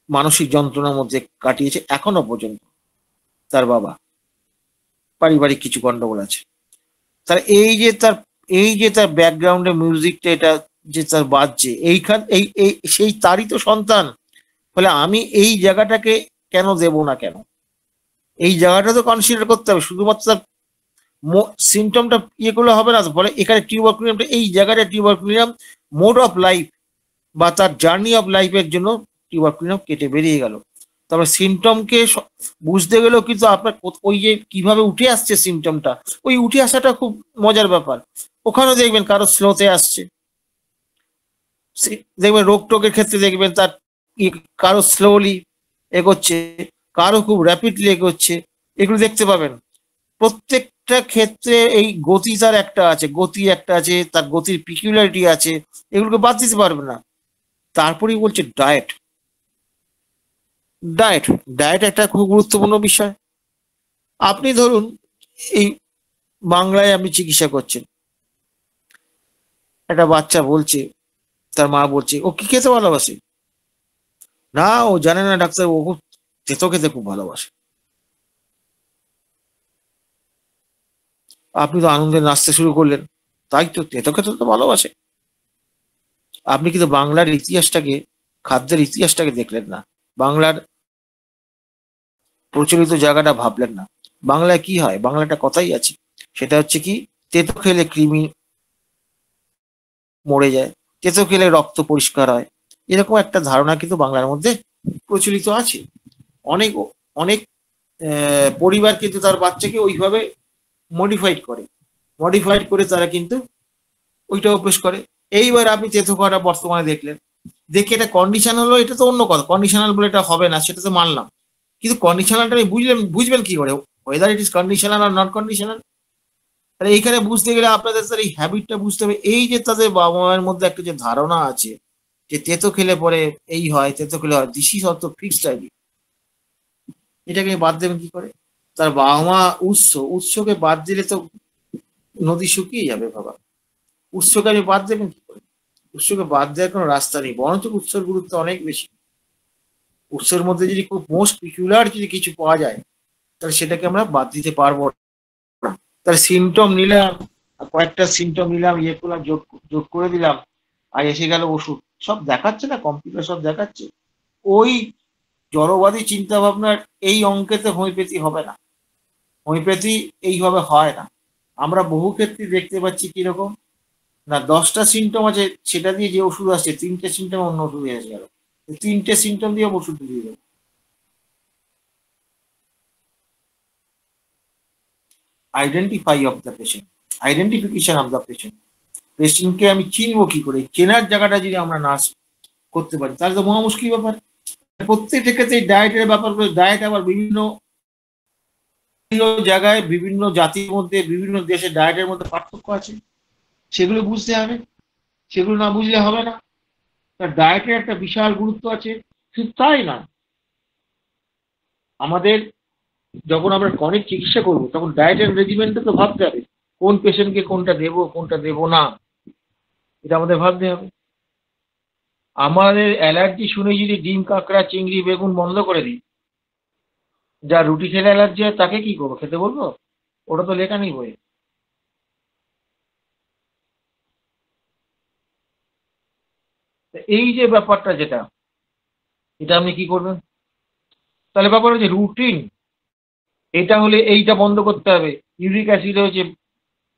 মানসিক যন্ত্রণার মধ্যে কাটিয়েছে এখনো পর্যন্ত। তার বাবা পারিবারিক কিছু গন্ডগোল আছে। তার এই যে তার ব্যাকগ্রাউন্ডে মিউজিকটা, এটা যে তার বাজছে, এই সেই তারই তো সন্তান। ফলে আমি এই জায়গাটাকে কেন দেব না? কেন এই জায়গাটা তো কনসিডার করতে হবে। শুধুমাত্র তার সিমটমটা ইয়ে করলে হবে না। ফলে এখানে টিউবারকুলিনামটা, এই জায়গাটা টিউবারকুলিনাম মোড অফ লাইফ বা তার জার্নি অফ লাইফের জন্য টিউবারকুলিনাম কেটে বেরিয়ে গেল। তবে সিমটমকে বুঝতে গেলেও কিন্তু আপনার ওই যে কিভাবে উঠে আসছে সিমটমটা, ওই উঠে আসাটা খুব মজার ব্যাপার। ওখানেও দেখবেন কারো স্লোতে আসছে, দেখবেন রোগ টোগের ক্ষেত্রে দেখবেন তার কারো স্লোলি এগোচ্ছে, কারো খুব র্যাপিডলি এগোচ্ছে, এগুলো দেখতে পাবেন। প্রত্যেকটা ক্ষেত্রে এই গতি তার একটা আছে, তার গতির পিকুলারিটি আছে, এগুলোকে বাদ দিতে পারবে না। তারপরেই বলছে ডায়েট, ডায়েট ডায়েট একটা খুব গুরুত্বপূর্ণ বিষয়। আপনি ধরুন এই বাংলায় আপনি চিকিৎসা করছেন, একটা বাচ্চা বলছে, তার মা বলছে ও কি খেতে ভালোবাসে, না ও জানে না ডাক্তার, ও খুব তেতো খেতে খুব ভালোবাসে। আপনি তো আনন্দে নাচতে শুরু করলেন, তাই তো তেতো খেতে তো ভালোবাসে। আপনি কিন্তু বাংলার ইতিহাসটাকে, খাদ্যের ইতিহাসটাকে দেখলেন না, বাংলার প্রচলিত জায়গাটা ভাবলেন না। বাংলায় কি হয়, বাংলা একটা কথাই আছে, সেটা হচ্ছে কি, তেতো খেলে কৃমি মরে যায়, তেতো খেলে রক্ত পরিষ্কার হয়। এরকম একটা ধারণা কিন্তু বাংলার মধ্যে প্রচলিত আছে। অনেক অনেক পরিবার কিন্তু তার বাচ্চাকে ওইভাবে মডিফাইড করে তারা কিন্তু ওইটা অভ্যেস করে। এইবার আপনি তেতো খাওয়াটা বর্তমানে দেখলেন, দেখে এটা কন্ডিশন হলো, এটা তো অন্য কথা। কন্ডিশনাল বলে এটা হবে না, সেটা তো মানলাম, কিন্তু কন্ডিশনালটা বুঝবেন কি করে? Weather it is conditional are not conditional. তাহলে এইখানে বুঝতে গেলে আপনাদের স্যার এই হ্যাবিটটা বুঝতে হবে, এই যে তাদের বাবা মায়ের মধ্যে একটা যে ধারণা আছে যে তেতো খেলে পরে এই হয়, তেতো খেলে হয়, দিস ইজ অত ফিক্সড আইডিয়া। এটাকে বাদ দেবেন কি করে? তার বাবা মা উৎসকে বাদ দিলে তো নদী শুকিয়ে যাবে বাবা। উৎসকে আমি বাদ দেবেন কি করে? উৎসকে বাদ দেওয়ার কোনো রাস্তা নেই, বরঞ্চ উৎসর গুরুত্ব অনেক বেশি। উৎসের মধ্যে যদি খুব মোস্ট পিকুলার যদি কিছু পাওয়া যায় তাহলে সেটাকে আমরা বাদ দিতে পারবো না। তাহলে সিমটম নিলাম, কয়েকটা সিমটম নিলাম, ইয়ে করলাম, যোগ করে দিলাম, আর এসে গেল ওষুধ। সব দেখাচ্ছে না, কম্পিউটার সব দেখাচ্ছে। ওই জড়বাদী চিন্তা ভাবনার এই অঙ্কেতে হোমিওপ্যাথি হবে না। হোমিওপ্যাথি এইভাবে হয় না। আমরা বহু ক্ষেত্রে দেখতে পাচ্ছি কিরকম না, 10টা সিমটম আছে, সেটা দিয়ে যে ওষুধ আসছে, 3টে সিমটম অন্য ওষুধ এসে গেল, 3টে সিমটম দিয়ে ওষুধ দিয়ে গেল। Identify of the patient, identification of the patient. পেশেন্টকে আমি চিনবো কি করে? চেনার জায়গাটা যদি আমরা না করতে পারি তাহলে তো মহা মুশকিল ব্যাপার। প্রত্যেকটা ক্ষেত্রে ডায়েটের ব্যাপার, ডায়েট আবার বিভিন্ন জায়গায়, বিভিন্ন জাতির মধ্যে, বিভিন্ন দেশের ডায়েটের মধ্যে পার্থক্য আছে, সেগুলো বুঝতে হবে। সেগুলো না বুঝলে হবে না। তার ডায়েটের একটা বিশাল গুরুত্ব আছে। শুধু তাই না, আমাদের যখন আমরা ক্রনিক চিকিৎসা করবো তখন ডায়েটের রেজিমেন্টে তো ভাবতে হবে কোন পেশেন্টকে কোনটা দেবো কোনটা দেবো না, এটা আমাদের ভাবতে হবে। আমাদের অ্যালার্জি শুনে যদি ডিম, কাঁকড়া, চিংড়ি, বেগুন বন্ধ করে দিই, যা রুটি খেলে অ্যালার্জি হয় তাকে কি করবো? খেতে বলবো? ওটা তো লেখা নেই বইয়ে। এই যে ব্যাপারটা যেটা, এটা আপনি কি করবেন? তাহলে ব্যাপার হচ্ছে রুটিন। এটা হলে এইটা বন্ধ করতে হবে, ইউরিক অ্যাসিড হয়েছে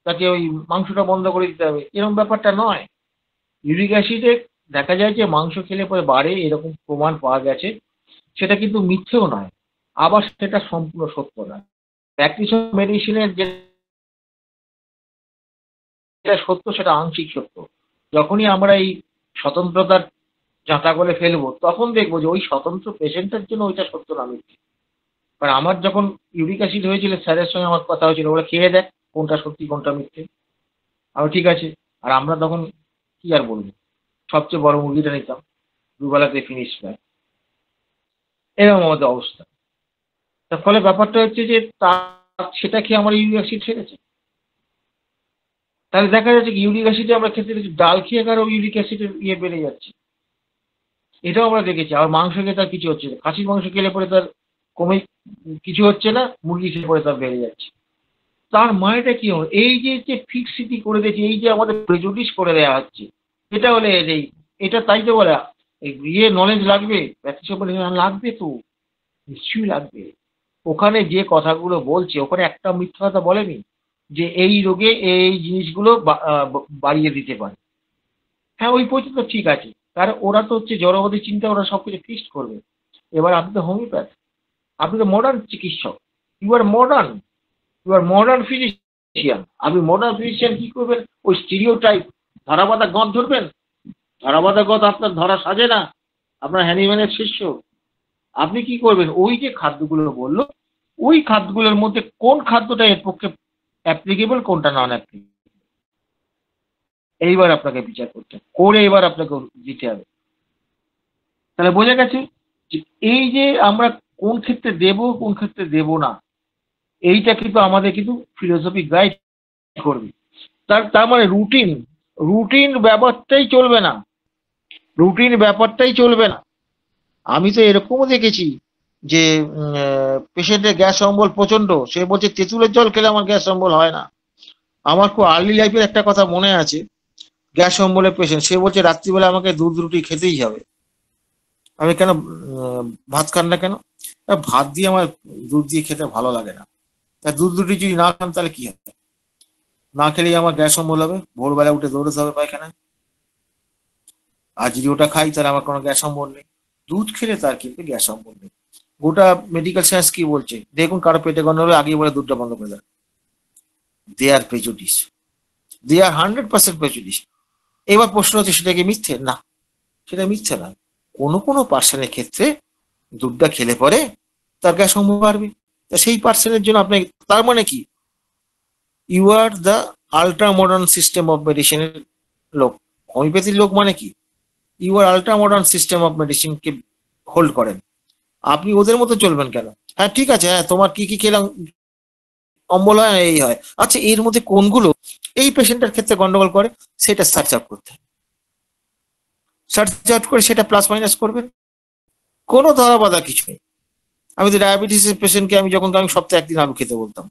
তাকে ওই মাংসটা বন্ধ করে দিতে হবে, এরকম ব্যাপারটা নয়। ইউরিক অ্যাসিডে দেখা যায় যে মাংস খেলে পরে বাড়ে, এরকম প্রমাণ পাওয়া গেছে। সেটা কিন্তু মিথ্যেও নয়, আবার সেটা সম্পূর্ণ সত্য নয়। প্র্যাকটিস অফ মেডিসিনের যেটা সত্য সেটা আংশিক সত্য। যখনই আমরা এই স্বতন্ত্রতার জাঁতা করে ফেলবো তখন দেখবো যে ওই স্বতন্ত্র পেশেন্টের জন্য ওইটা সত্য না মিথ্যে। কারণ আমার যখন ইউরিক অ্যাসিড হয়েছিল, স্যারের সঙ্গে আমার কথা হয়েছিল, ওরা খেয়ে দেখ কোনটা সত্যি কোনটা মিথ্যে। আমি ঠিক আছে, আর আমরা তখন কি আর বলবো, সবচেয়ে বড় মুরগিটা নিতাম, দুবেলাতে ফিনিশ প্রায়, এরকম আমাদের অবস্থা। তার ফলে ব্যাপারটা হচ্ছে যে তার সেটা খেয়ে আমার ইউরিক অ্যাসিড সেরেছে। তাহলে দেখা যাচ্ছে কি ইউরিক অ্যাসিডে আমরা খেতে দেখছি ডাল খেয়ে কারো ইউরিক অ্যাসিডের ইয়ে বেড়ে যাচ্ছে, এটাও আমরা দেখেছি। আর মাংস খেয়ে তার কিছু হচ্ছে না, খাসির মাংস খেলে পরে তার কমে কিছু হচ্ছে না, মুরগি খেলে পরে তার বেড়ে যাচ্ছে। তার মানেটা কি হবে? এই যে যে ফিক্সিটি করে দিয়েছে, এই যে আমাদের প্রেজুডিস করে দেওয়া হচ্ছে, এটা হলে এই এটা, তাই তো বলে ইয়ে নলেজ লাগবে, প্র্যাকটিস লাগবে তো, নিশ্চয়ই লাগবে। ওখানে যে কথাগুলো বলছে ওখানে একটা মিথ্যা কথা বলেনি যে এই রোগে এই জিনিসগুলো বাড়িয়ে দিতে পারে। হ্যাঁ, ওই পর্যন্ত ঠিক আছে, কারণ ওরা তো হচ্ছে জড়বাদী চিন্তা, ওরা সবকিছু ফিক্সড করবে। এবার আপনি তো হোমিওপ্যাথ, আপনি তো মডার্ন চিকিৎসক, you are modern, you are modern physician. আপনি মডার্ন ফিজিশিয়ান কি করবেন? ওই স্টিরিওটাইপ ধরাবাঁধা গদ ধরবেন? ধরাবাঁধা গদ আপনার ধরা সাজে না, আপনার হ্যানিম্যানের শিষ্য। আপনি কি করবেন? ওই যে খাদ্যগুলো বললো, ওই খাদ্যগুলোর মধ্যে কোন খাদ্যটা এর পক্ষে অ্যাপ্লিকেবল, কোনটা নন অ্যাপ্লিকেবল, এইবার আপনাকে বিচার করতে করে এবার আপনাকে দিতে হবে। তাহলে বোঝা গেছে যে এই যে আমরা কোন ক্ষেত্রে দেব কোন ক্ষেত্রে দেব না, এইটা কিন্তু আমাদের কিন্তু ফিলোসফি গাইড করবে। তার মানে রুটিন, রুটিন ব্যাপারটাই চলবে না, রুটিন ব্যাপারটাই চলবে না। আমি তো এরকমও দেখেছি যে পেশেন্টের গ্যাস অম্বল প্রচন্ড, সে বলছে তেঁতুলের জল খেলে আমার গ্যাস অম্বল হয় না। আমার খুব আর্লি লাইফের একটা কথা মনে আছে, গ্যাস অম্বলের পেশেন্ট, সে বলছে রাত্রিবেলা আমাকে দুধ রুটি খেতেই হবে। আমি কেন ভাত খান না কেন? ভাত দিয়ে আমার দুধ দিয়ে খেতে ভালো লাগে না। তা দুধ রুটি যদি না খান তাহলে কি হবে? না খেলেই আমার গ্যাস অম্বল হবে, ভোরবেলা উঠে দৌড়াতে হবে পায়খানায়। আর যদি ওটা খাই তাহলে আমার কোনো গ্যাস অম্বল নেই। দুধ খেলে তার কিন্তু গ্যাস অম্বল নেই। গোটা মেডিকেল সায়েন্স কি বলছে দেখুন, কারো পেটে গন্ডগোল হলে আগে বলে দুধটা বন্ধ করে দেয়। দে আর প্রেজুডিস, দে আর 100% প্রেজুডিস। এবার প্রশ্ন হচ্ছে সেটা কি মিথ্যে? না, সেটা মিথ্যে নয়। কোনো কোনো পার্সনের ক্ষেত্রে দুধটা খেলে পরে তার গ্যাস অম্বল বাড়বে, তা সেই পার্সনের জন্য আপনি, তার মানে কি, you are the ultra modern system of মেডিসিনের লোক। হোমিওপ্যাথির লোক মানে কি, you are ultra modern system of মেডিসিনকে হোল্ড করেন। আপনি ওদের মতো চলবেন কেন? হ্যাঁ ঠিক আছে, হ্যাঁ তোমার কি কি খেলাম অম্বল হয়, এই হয়, আচ্ছা এর মধ্যে কোনগুলো এই পেশেন্টের ক্ষেত্রে গন্ডগোল করে সেটা সার্চ আউট করতে হবে। সার্চ আউট করে সেটা প্লাস মাইনাস করবেন, কোনো ধরা বাধা কিছু নেই। আমি তো ডায়াবেটিসের পেশেন্টকে আমি যখন আমি সপ্তাহে একদিন আলু খেতে বলতাম,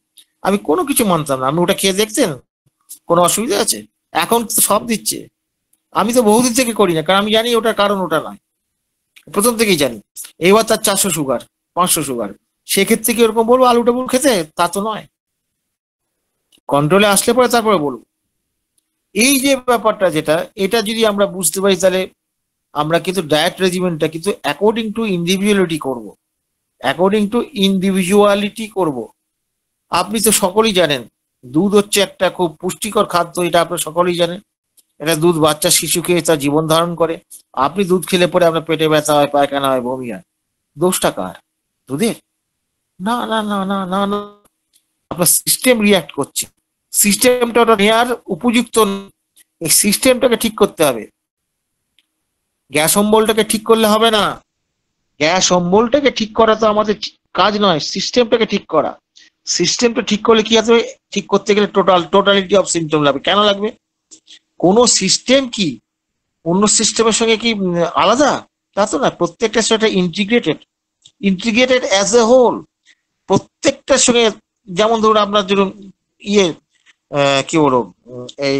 আমি কোনো কিছু মানতাম না। আমি ওটা খেয়ে দেখতেন কোনো অসুবিধা আছে? এখন তো সব দিচ্ছে। আমি তো বহুদিন থেকে করি না, কারণ আমি জানি ওটার কারণ ওটা নয়, প্রথম থেকেই জানি। এবার তার 400 সুগার, 500 সুগার, সেক্ষেত্রে কি ওরকম বলবো আলু টাবুল খেতে? তা তো নয়, কন্ট্রোলে আসলে পরে তারপরে বলবো। এই যে ব্যাপারটা যেটা, এটা যদি আমরা বুঝতে পারি তাহলে আমরা কিন্তু ডায়েট রেজিমেন্টটা কিন্তু অ্যাকর্ডিং টু ইন্ডিভিজুয়ালিটি করব, অ্যাকর্ডিং টু ইন্ডিভিজুয়ালিটি করব। আপনি তো সকলেই জানেন দুধ হচ্ছে একটা খুব পুষ্টিকর খাদ্য, এটা আপনারা সকলেই জানেন। এটা দুধ বাচ্চা শিশু খেয়ে তার জীবন ধারণ করে। আপনি দুধ খেলে পরে আপনার পেটে ব্যথা হয়, পায়খানা হয়, বমি হয়, দোষটা কার? দুধের? না না না না না না, আপনার সিস্টেম রিয়াক্ট করছে, সিস্টেমটা ওটা নেওয়ার উপযুক্ত নয়। এই সিস্টেমটাকে ঠিক করতে হবে। গ্যাস অম্বলটাকে ঠিক করলে হবে না, গ্যাস অম্বলটাকে ঠিক করা তো আমাদের কাজ নয়, সিস্টেমটাকে ঠিক করা। সিস্টেমটা ঠিক করলে কি হবে? ঠিক করতে গেলে টোটালিটি অফ সিমটম লাগবে। কেন লাগবে? কোন সিস্টেম কি অন্য সিস্টেমের সঙ্গে কি আলাদা? তা তো না, প্রত্যেকটার সাথে integrated, integrated as a whole, প্রত্যেকটার সঙ্গে। যেমন ধরুন আপনার ধরুন ইয়ে কি বলবো, এই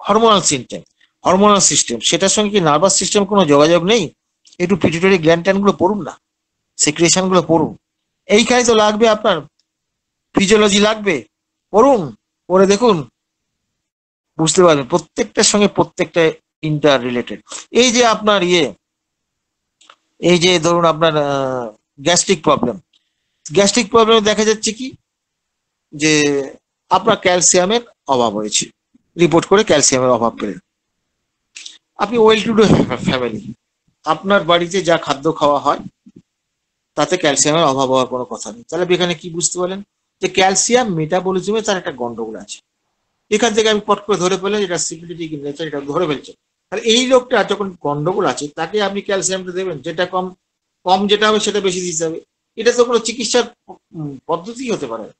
হরমোনাল সিস্টেম, হরমোনাল সিস্টেম, সেটার সঙ্গে কি নার্ভাস সিস্টেম কোনো যোগাযোগ নেই? একটু পিটুইটারি গ্ল্যান্ড ট্যান্ড গুলো পড়ুন না, সিক্রেশন গুলো পড়ুন। এইখানে তো লাগবে আপনার ফিজিওলজি লাগবে, পড়ুন, পড়ে দেখুন, বুঝতে পারবেন প্রত্যেকটার সঙ্গে প্রত্যেকটা ইন্টার রিলেটেড। এই যে আপনার এই যে ধরুন আপনার গ্যাস্ট্রিক প্রবলেম, গ্যাস্ট্রিক প্রবলেমে দেখা যাচ্ছে কি যে আপনার ক্যালসিয়ামের অভাব হয়েছে, রিপোর্ট করে ক্যালসিয়ামের অভাব পেলেন। আপনি ওয়েল টু ডু ফ্যামিলি, আপনার বাড়িতে যা খাদ্য খাওয়া হয় তাতে ক্যালসিয়ামের অভাব হওয়ার কোনো কথা নেই। তাহলে এখানে কি বুঝতে পারলেন যে ক্যালসিয়াম মেটাবলিজমে তার একটা গন্ডগোল আছে। এখান থেকে আমি পট করে ধরে পেলাম এটা সিকিউরিটি নেচার, এটা ধরে ফেলছে। তাহলে এই লোকটা যখন গন্ডগোল আছে তাকে আপনি ক্যালসিয়ামটা দেবেন, যেটা কম কম যেটা হবে সেটা বেশি দিতে হবে। এটা তো কোনো চিকিৎসার পদ্ধতি হতে পারে না।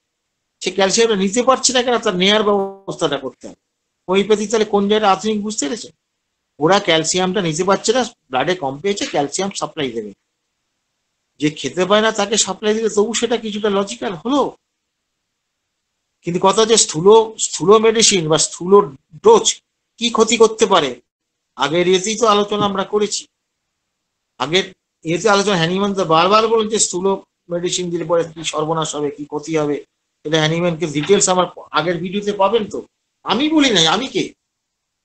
সে ক্যালসিয়ামটা নিতে পারছে না কেন, তার নেয়ার ব্যবস্থাটা করতে হবে। হোমিওপ্যাথি তাহলে কোন জায়গায় আধুনিক বুঝতে পেরেছে? ওরা ক্যালসিয়ামটা নিতে পারছে না, ব্লাডে কম পেয়েছে, ক্যালসিয়াম সাপ্লাই দেবে। যে খেতে পায় না তাকে সাপ্লাই দিলে তবু সেটা কিছুটা লজিক্যাল হলো। কিন্তু কথা যে স্থূল স্থূল মেডিসিন বা স্থূল ডোজ কি ক্ষতি করতে পারে, আগের ইয়েতেই তো আলোচনা আমরা করেছি। আগের ইয়েতে আলোচনা হ্যানিম্যান তো বারবার বলেন যে স্থূল মেডিসিন দিলে পরে কি সর্বনাশ হবে, কি ক্ষতি হবে। এটা হ্যানিম্যানকে ডিটেলস আমার আগের ভিডিওতে পাবেন তো। আমি বলি নাই, আমি কে?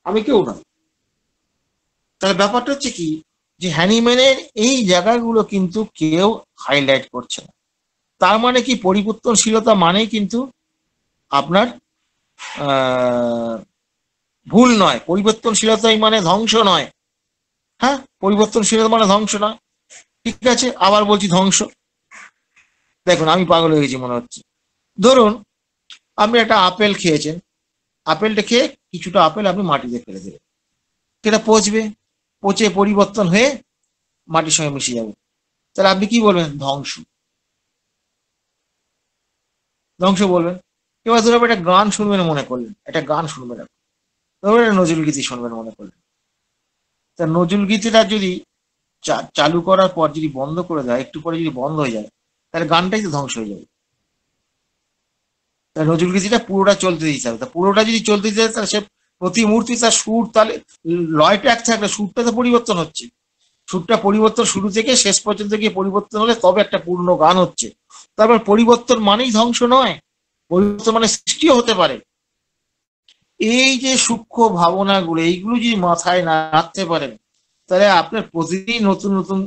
আমি কেউ না। তাহলে ব্যাপারটা হচ্ছে কি যে হ্যানিম্যানের এই জায়গাগুলো কিন্তু কেউ হাইলাইট করছে না। তার মানে কি পরিবর্তনশীলতা মানেই কিন্তু আপনার ভুল নয়, পরিবর্তনশীলতাই মানে ধ্বংস নয়। হ্যাঁ, পরিবর্তনশীলতা মানে ধ্বংস নয়। ঠিক আছে, আবার বলছি ধ্বংস। দেখুন আমি পাগল হয়ে গেছি মনে হচ্ছে। ধরুন আপনি একটা আপেল খেয়েছেন, আপেলটা খেয়ে কিছুটা আপেল আপনি মাটিতে ফেলে দেবেন, সেটা পচবে, পচে পরিবর্তন হয়ে মাটির সঙ্গে মিশে যাবে। তাহলে আপনি কি বলবেন? ধ্বংস, ধ্বংস বলবেন। এবার ধরুন একটা গান শুনবেন মনে করলেন, একটা গান শুনবেন, ধরুন একটা নজরুল গীতি শুনবেন মনে করলেন। তা নজরুল গীতিটা যদি চালু করার পর যদি বন্ধ করে দেয়, একটু পরে যদি বন্ধ হয়ে যায়, তাহলে গানটাই তো ধ্বংস হয়ে যাবে। তাহলে নজরুল গীতিটা পুরোটা চলতে দিতে হবে। তা পুরোটা যদি চলতে দিতে হয় তাহলে সে প্রতি মুহূর্তে তার সুর, তাহলে লয়টা এক থাকলে সুরটা তো পরিবর্তন হচ্ছে, সুরটা পরিবর্তন শুরু থেকে শেষ পর্যন্ত গিয়ে পরিবর্তন হলে তবে একটা পূর্ণ গান হচ্ছে। তারপর পরিবর্তন মানেই ধ্বংস নয়, পরিবর্তন মানে সৃষ্টিও হতে পারে। এই যে সূক্ষ্ম ভাবনাগুলো, এইগুলো যদি মাথায় না রাখতে পারেন তাহলে আপনার প্রতিদিন নতুন নতুন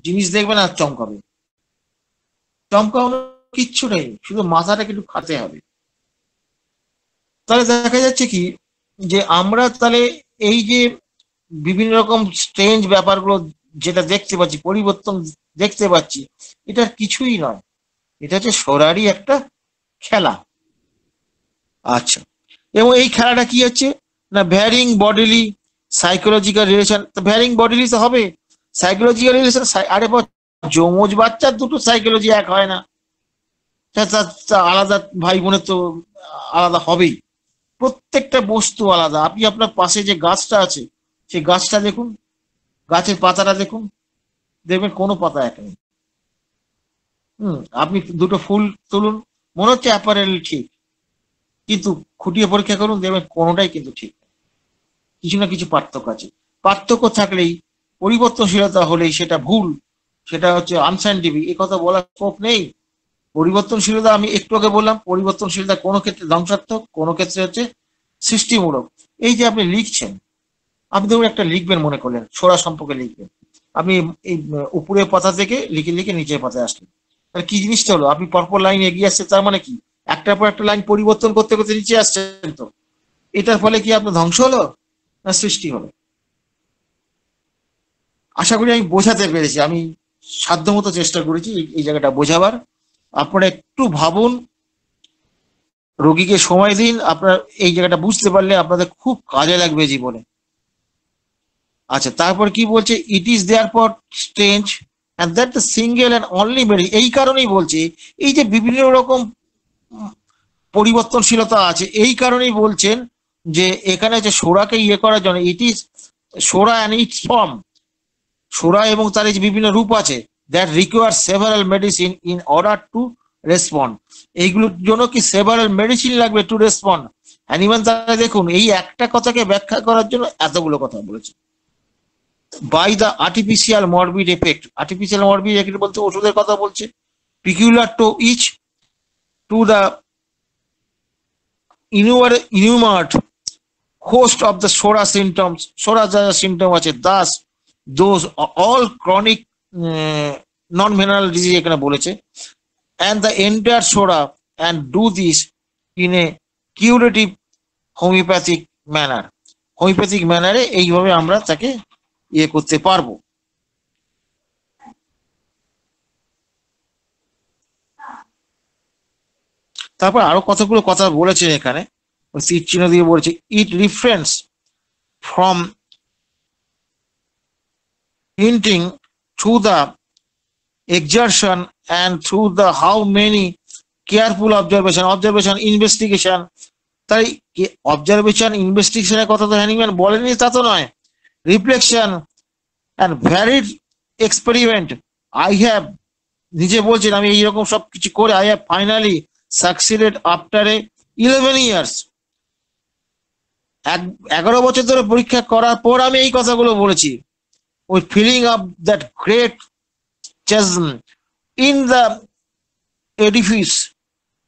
জিনিস দেখবেন আর চমকাবে। চমকানো কিচ্ছু নেই, শুধু মাথাটাকে একটু খাতে হবে। তাহলে দেখা যাচ্ছে কি যে আমরা তাহলে এই যে বিভিন্ন রকম স্ট্রেঞ্জ ব্যাপারগুলো যেটা দেখতে পাচ্ছি, পরিবর্তন দেখতে পাচ্ছি, এটার কিছুই নয়। এটা হচ্ছে সোরারই একটা খেলা। আচ্ছা, এবং এই খেলাটা কি হচ্ছে না, varying bodily psychological relation. Varying bodily তো হবে, সাইকোলজিক্যাল রিলেশন। আরে যমজ বাচ্চার দুটো সাইকোলজি এক হয় না, আলাদা, ভাই বোনের তো আলাদা হবেই। প্রত্যেকটা বস্তু আলাদা। আপনি আপনার পাশে যে গাছটা আছে সেই গাছটা দেখুন, গাছের পাতাটা দেখুন, দেখবেন কোনো পাতা এক নেই। আপনি দুটো ফুল তুলুন, মনে হচ্ছে অ্যাপারেল ঠিক, কিন্তু খুঁটিয়ে পরীক্ষা করুন, দেখবেন কোনোটাই কিন্তু ঠিক না। কিছু না কিছু পার্থক্য আছে। পার্থক্য থাকলেই, পরিবর্তনশীলতা হলেই সেটা ভুল, সেটা হচ্ছে আনসাইন্টিফিক, এ কথা বলার স্কোপ নেই। পরিবর্তনশীলতা আমি একটু আগে বললাম, পরিবর্তনশীলতা কোনো ক্ষেত্রে ধ্বংসাত্মক, কোনো ক্ষেত্রে হচ্ছে সৃষ্টিমূলক। এই যে আপনি লিখছেন, আপনি ধরুন একটা লিখবেন, মনে করলেন ছোড়া সম্পর্কে লিখবেন, আপনি এই উপরের পাতা থেকে লিখে লিখে নিচের পাতায় আসলেন, তাহলে কি জিনিসটা হলো, আপনি পরপর লাইন এগিয়ে আসছে, তার মানে কি একটার পর একটা লাইন পরিবর্তন করতে করতে নিচে আসছেন। তো এটার ফলে কি আপনার ধ্বংস হলো না সৃষ্টি হলো? আশা করি আমি বোঝাতে পেরেছি, আমি সাধ্যমতো চেষ্টা করেছি এই জায়গাটা বোঝাবার। আপনারা একটু ভাবুন, রোগীকে সময় দিন, আপনার এই জায়গাটা বুঝতে পারলে আপনাদের খুব কাজে লাগবে জীবনে। আচ্ছা, তারপর কি বলছে, it is there for strange and that the single and only মেডি। এই কারণেই বলছি, এই যে বিভিন্ন রকম পরিবর্তনশীলতা আছে, এই কারণেই বলছেন যে এখানে যে সোরাকে ইয়ে করার জন্য, ইট ইজ সোরা অ্যান্ড ইটস ফর্ম, সোরা এবং তার এই যে বিভিন্ন রূপ আছে, that require several medicine in order to respond. এইগুলোর জন্য কি সেভারাল মেডিসিন লাগবে টু রেসপন্ড। অ্যানিম্যাল তারা দেখুন এই একটা কথাকে ব্যাখ্যা করার জন্য এতগুলো কথা বলেছে। By the artificial morbid effect, artificial morbid effect বলতে ওষুধের কথা বলছে, peculiar to each to the innumerable host of the SORA symptoms, SORA যা সিমটম আছে, thus those all chronic non-venereal disease এখানে বলেছে, and the entire SORA, and do this in a curative homeopathic manner. Homeopathic ম্যানারে এইভাবে আমরা তাকে ইয়ে করতে পারবো। তারপর আরো কতগুলো কথা বলেছেন এখানে, তীর চিহ্ন দিয়ে বলেছে, ইট reference from hinting through the exertion and through the how many careful observation investigation। তাই অবজারভেশন ইনভেস্টিগেশনের কথা তো হ্যানিম্যান বলেনি তা তো নয়, reflection and varied experiment. I have, নিজে বলছেন আমি এইরকম সব কিছু করে, I have finally succeeded after 11 years। 11 বছর ধরে পরীক্ষা করার পর আমি এই কথাগুলো বলেছি। with filling up that great chasm in the edifice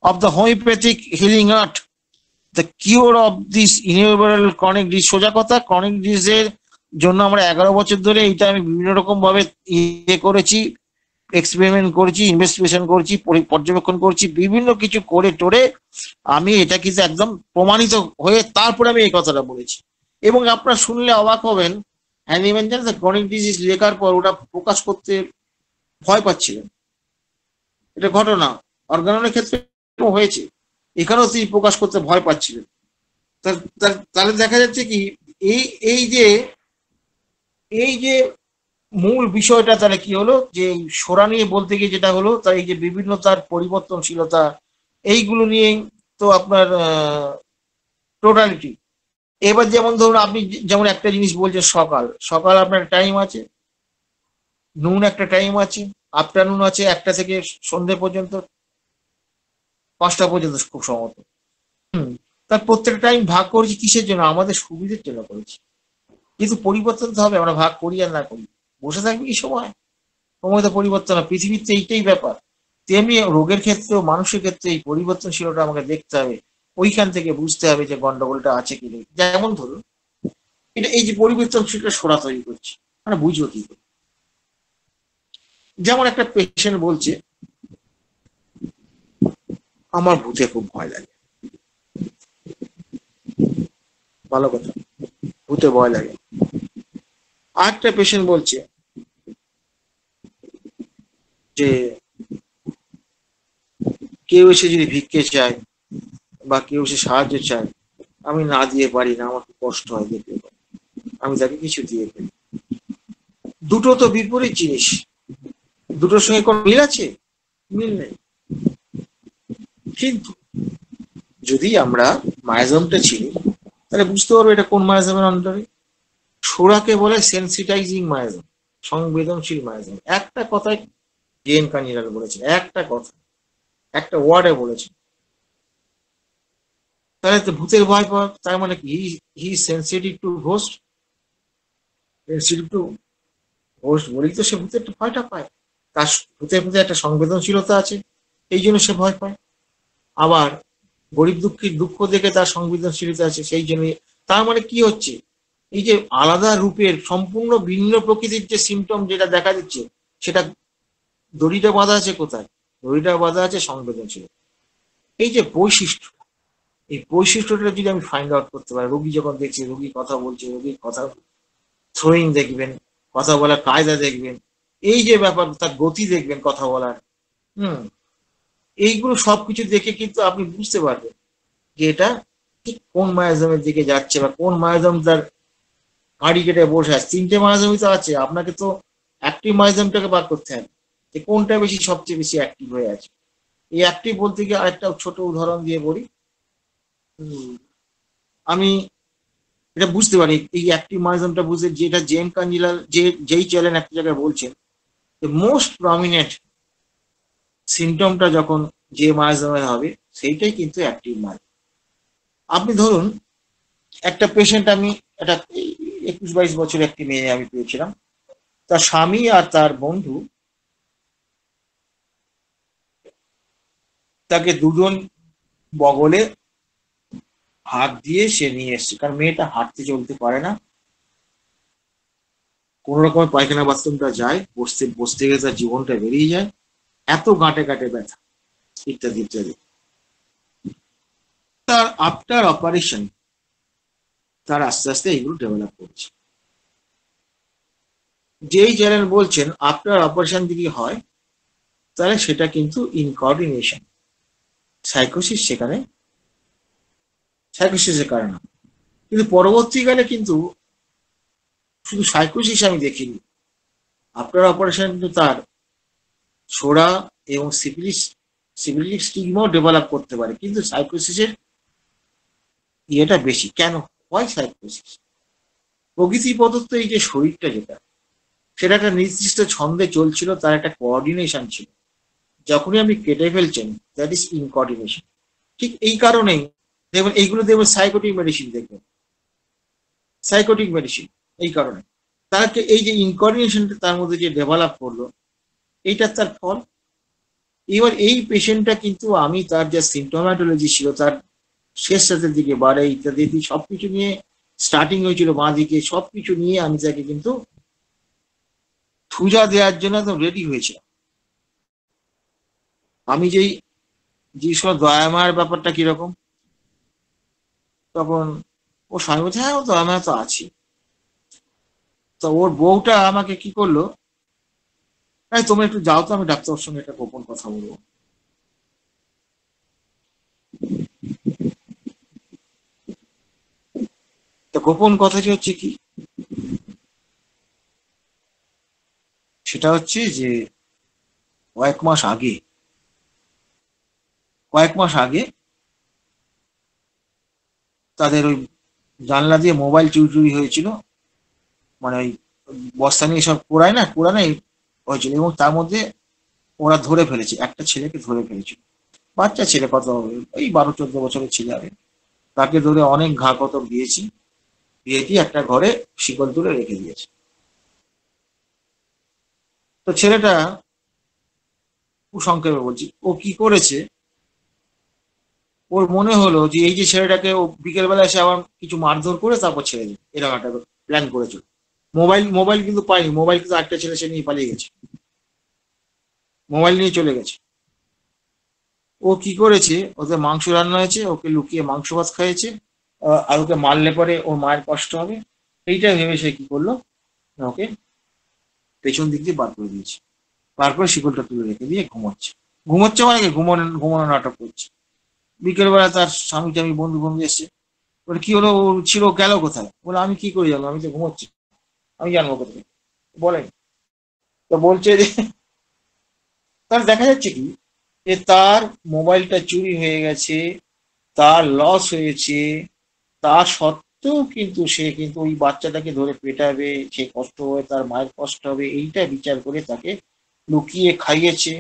of the homeopathic healing art, the cure of this inevitable chronic disease। সোজা কথা, chronic disease এর জন্য আমরা 11 বছর ধরে এটা আমি বিভিন্ন রকম ভাবে ইয়ে করেছি, এক্সপেরিমেন্ট করেছি, ইনভেস্টিগেশন করেছি, পর্যবেক্ষণ করছি, বিভিন্ন কিছু করে টোরে আমি এটা কিন্তু একদম প্রমাণিত হয়ে তারপরে আমি এই কথাটা বলেছি। এবং আপনারা শুনলে অবাক হবেন, হ্যানিম্যান জানেন ক্রনিক ডিজিজ লেখার পর ওটা প্রকাশ করতে ভয় পাচ্ছিলেন। এটা ঘটনা অর্গাননের ক্ষেত্রে হয়েছে, এখানেও তিনি প্রকাশ করতে ভয় পাচ্ছিলেন। তাহলে দেখা যাচ্ছে কি, এই যে মূল বিষয়টা তাহলে কি হলো, যে সোরা নিয়ে বলতে গিয়ে যেটা হলো, তার এই যে বিভিন্ন তার পরিবর্তনশীলতা, এইগুলো নিয়েই তো আপনার টোটালিটি। এবার যেমন ধরুন আপনি যেমন একটা জিনিস বলছেন, সকাল সকাল আপনার টাইম আছে, নুন একটা টাইম আছে, আফটারনুন আছে 1টা থেকে সন্ধ্যে পর্যন্ত, 5টা পর্যন্ত খুব সম্ভবত। তার প্রত্যেকটা টাইম ভাগ করেছি কিসের জন্য, আমাদের সুবিধের জন্য করেছি। কিন্তু পরিবর্তন তো হবে, আমরা ভাগ করি আর না করি, বসে থাকবে কি সময়, সময় তো পরিবর্তন হয়, পৃথিবীতে এইটাই ব্যাপার। তেমনি রোগের ক্ষেত্রেও মানুষের ক্ষেত্রে এই পরিবর্তনশীলতা আমাকে দেখতে হবে, ওইখান থেকে বুঝতে হবে যে গন্ডগোলটা আছে কি নেই। যেমন ধরুন এটা এই যে পরিবর্তনশীলতা সোরা তৈরি করছে, মানে বুঝবো কি করে। যেমন একটা পেশেন্ট বলছে আমার ভূতে খুব ভয় লাগে, ভালো কথা, ভূতে ভয় লাগে। আরেকটা পেশেন্ট বলছে যে কেউ এসে যদি ভিক্ষে চায় বা কেউ এসে সাহায্য চায়, আমি না দিয়ে পারি না, আমার খুব কষ্ট হয় দেখতে, আমি তাকে কিছু দিয়ে ফেলি। দুটো তো বিপরীত জিনিস, দুটোর সঙ্গে কোনো মিল আছে? মিল নেই। কিন্তু যদি আমরা মায়াজমটা চিনি, তাহলে বুঝতে পারবো এটা কোন মায়াজমের অন্তরে। সোরাকে বলে সেন্সিটাইজিং মায়াজম, সংবেদনশীল মায়াজম। একটা কথায় জেন কানিরাল বলেছেন, একটা কথা, একটা ওয়ার্ডে বলেছেন। তাহলে তো ভূতের ভয় পাওয়া, তার মানে কি he sensitive to ghost, sensitive to ghost বলেই তো সে ভূতের ভয়টা পায়। তার ভূতের প্রতি একটা সংবেদনশীলতা আছে, এই জন্য সে ভয় পায়। আবার গরিব দুঃখীর দুঃখ দেখে তার সংবেদনশীলতা আছে, সেই জন্য। তার মানে কি হচ্ছে, এই যে আলাদা রূপের সম্পূর্ণ ভিন্ন প্রকৃতির যে সিমটম যেটা দেখা দিচ্ছে, সেটা দড়িটা বাঁধা আছে কোথায়? দড়িটা বাঁধা আছে সংবেদনশীল। এই যে বৈশিষ্ট্য, এই বৈশিষ্ট্যটা যদি আমি ফাইন্ড আউট করতে পারি, রোগী যখন দেখছে, রোগী কথা বলছে, রোগীর কথা থ্রোয়িং দেখবেন, কথা বলার কায়দা দেখবেন, এই যে ব্যাপার, তার গতি দেখবেন কথা বলার, এইগুলো সবকিছু দেখে কিন্তু আপনি বুঝতে পারবেন যে এটা ঠিক কোন মায়াজমের দিকে যাচ্ছে, বা কোন মায়াজম তার হাঁড়ি কেটে বসে আছে। তিনটে মায়াজমই তো আছে, আপনাকে তো অ্যাক্টিভ মায়াজমটাকে বার করতে হবে, যে কোনটা বেশি, সবচেয়ে বেশি অ্যাক্টিভ হয়ে আছে। এই অ্যাক্টিভ বলতে গিয়ে আরেকটা ছোট উদাহরণ দিয়ে বলি। আমি এটা বুঝতে পারি, এই অ্যাক্টিভ মায়াজমটা বুঝতে, যেটা জেন কাঞ্জিলাল যেই চ্যালেঞ্জ একটা জায়গায় বলছেন, মোস্ট প্রমিনেন্ট সিমটমটা যখন যে মায়াজমের হবে, সেইটাই কিন্তু অ্যাক্টিভ মায়াজম। আপনি ধরুন একটা পেশেন্ট, আমি একটা 21-22 বছরের একটি মেয়ে আমি পেয়েছিলাম। তার স্বামী আর তার বন্ধু তাকে দুজন বগলে হাত দিয়ে সে নিয়ে এসছে, কারণ মেয়েটা হাঁটতে চলতে পারে না, কোন রকমের পায়খানা বাথরুমটা যায়, বসতে বসতে গেলে তার জীবনটা বেরিয়ে যায়, এত গাঁটে গাঁটে ব্যথা ইত্যাদি ইত্যাদি। তার আফটার অপারেশন তার আস্তে আস্তে এইগুলো ডেভেলপ করছে। যেই চ্যানেল বলছেন আফটার অপারেশন যদি হয়, তাহলে সেটা কিন্তু ইনকোঅর্ডিনেশন, সাইকোসিস, সেখানে সাইকোসিসের কারণে। কিন্তু পরবর্তীকালে কিন্তু শুধু সাইকোসিস আমি দেখিনি, আফটার অপারেশন কিন্তু তার ছোড়া এবং সিফিলিস স্টিগমাও ডেভেলপ করতে পারে, কিন্তু সাইকোসিসের ইয়েটা বেশি। কেন হয় সাইকোসিস? প্রকৃতি প্রদত্ত এই যে শরীরটা, যেটা সেটা একটা নির্দিষ্ট ছন্দে চলছিল, তার একটা কোঅর্ডিনেশন ছিল। যখনই আপনি কেটে ফেলছেন, দ্যাট ইজ ইনকোঅর্ডিনেশন। ঠিক এই কারণেই দেখবেন এইগুলো দেখবেন সাইকোটিক মেডিসিন, দেখবেন সাইকোটিক মেডিসিন, এই কারণে তাকে এই যে ইনকোঅর্ডিনেশনটা তার মধ্যে যে ডেভেলপ করলো, এইটা তার ফল। এবার এই পেশেন্টটা কিন্তু আমি তার যে সিমটোম্যাটোলজি ছিল, তার শেষ রাতের দিকে বাড়ে ইত্যাদি সবকিছু নিয়ে স্টার্টিং হয়েছিল বাঁ দিকে, সবকিছু নিয়ে আমি তাকে কিন্তু থুজা দেওয়ার জন্য একদম রেডি হয়েছিলাম। আমি যেই জিজ্ঞেস করলাম দয়ামায়ের ব্যাপারটা কিরকম, তখন ও স্বামী বলছে হ্যাঁ, ও দয়ামায়া তো আছি। তো ওর বউটা আমাকে কি করলো, তোমরা একটু যাও তো, আমি ডাক্তারের সঙ্গে একটা গোপন কথা বলবো। তা গোপন কথাটি হচ্ছে কি, সেটা হচ্ছে যে কয়েক মাস আগে তাদের ওই জানলা দিয়ে মোবাইল চুরি হয়েছিল, মানে ওই বস্তা নিয়ে সব কোরানে হয়েছিল, এবং তার মধ্যে ওরা ধরে ফেলেছে, একটা ছেলেকে ধরে ফেলেছিল। বাচ্চা ছেলে, কত হবে, এই 12-14 বছরের ছেলে হবে। তাকে ধরে অনেক ঘা কত দিয়েছি, একটা ঘরে শিকল তুলে রেখে দিয়েছে। তো ছেলেটা, সংক্ষেপে বলছি, ও কি করেছে, ওর মনে হলো যে এই যে ছেলেটাকে ও বিকেল বেলা এসে আবার কিছু মারধর করে তারপর ছেড়ে দেবে, এরকম একটা প্ল্যান করেছিল। মোবাইল কিন্তু পাইনি, মোবাইল কিন্তু একটা ছেলে সে নিয়ে পালিয়ে গেছে, মোবাইল নিয়ে চলে গেছে। ও কি করেছে, ওদের মাংস রান্না হয়েছে, ওকে লুকিয়ে মাংস ভাত খাইয়েছে, আর ওকে মারলে পরে ওর মায়ের কষ্ট হবে, এইটা ভেবে সে কি করলো, ওকে পেছন দিক দিয়ে বার করে দিয়েছে, বার করে শিকলটা তুলে রেখে দিয়ে ঘুমাচ্ছে। ঘুমোচ্ছে মানে কি, ঘুমানো নাটক করছে। বিকেলবেলা তার স্বামী টামি বন্ধু বন্ধু এসছে, বলে কি হলো, ও ছিল, গেল কোথায়? বলে আমি কি করে জানবো, আমি তো ঘুমোচ্ছি, আমি জানবো কোথায়, বলেন। তো বলছে যে তার দেখা যাচ্ছে কি, যে তার মোবাইলটা চুরি হয়ে গেছে, তার লস হয়েছে, তা সত্ত্বেও কিন্তু সে কিন্তু ওই বাচ্চাটাকে ধরে পেটাবে, সে কষ্ট হবে, তার মায়ের কষ্ট হবে, এইটা বিচার করে তাকে লুকিয়ে খাইয়েছে।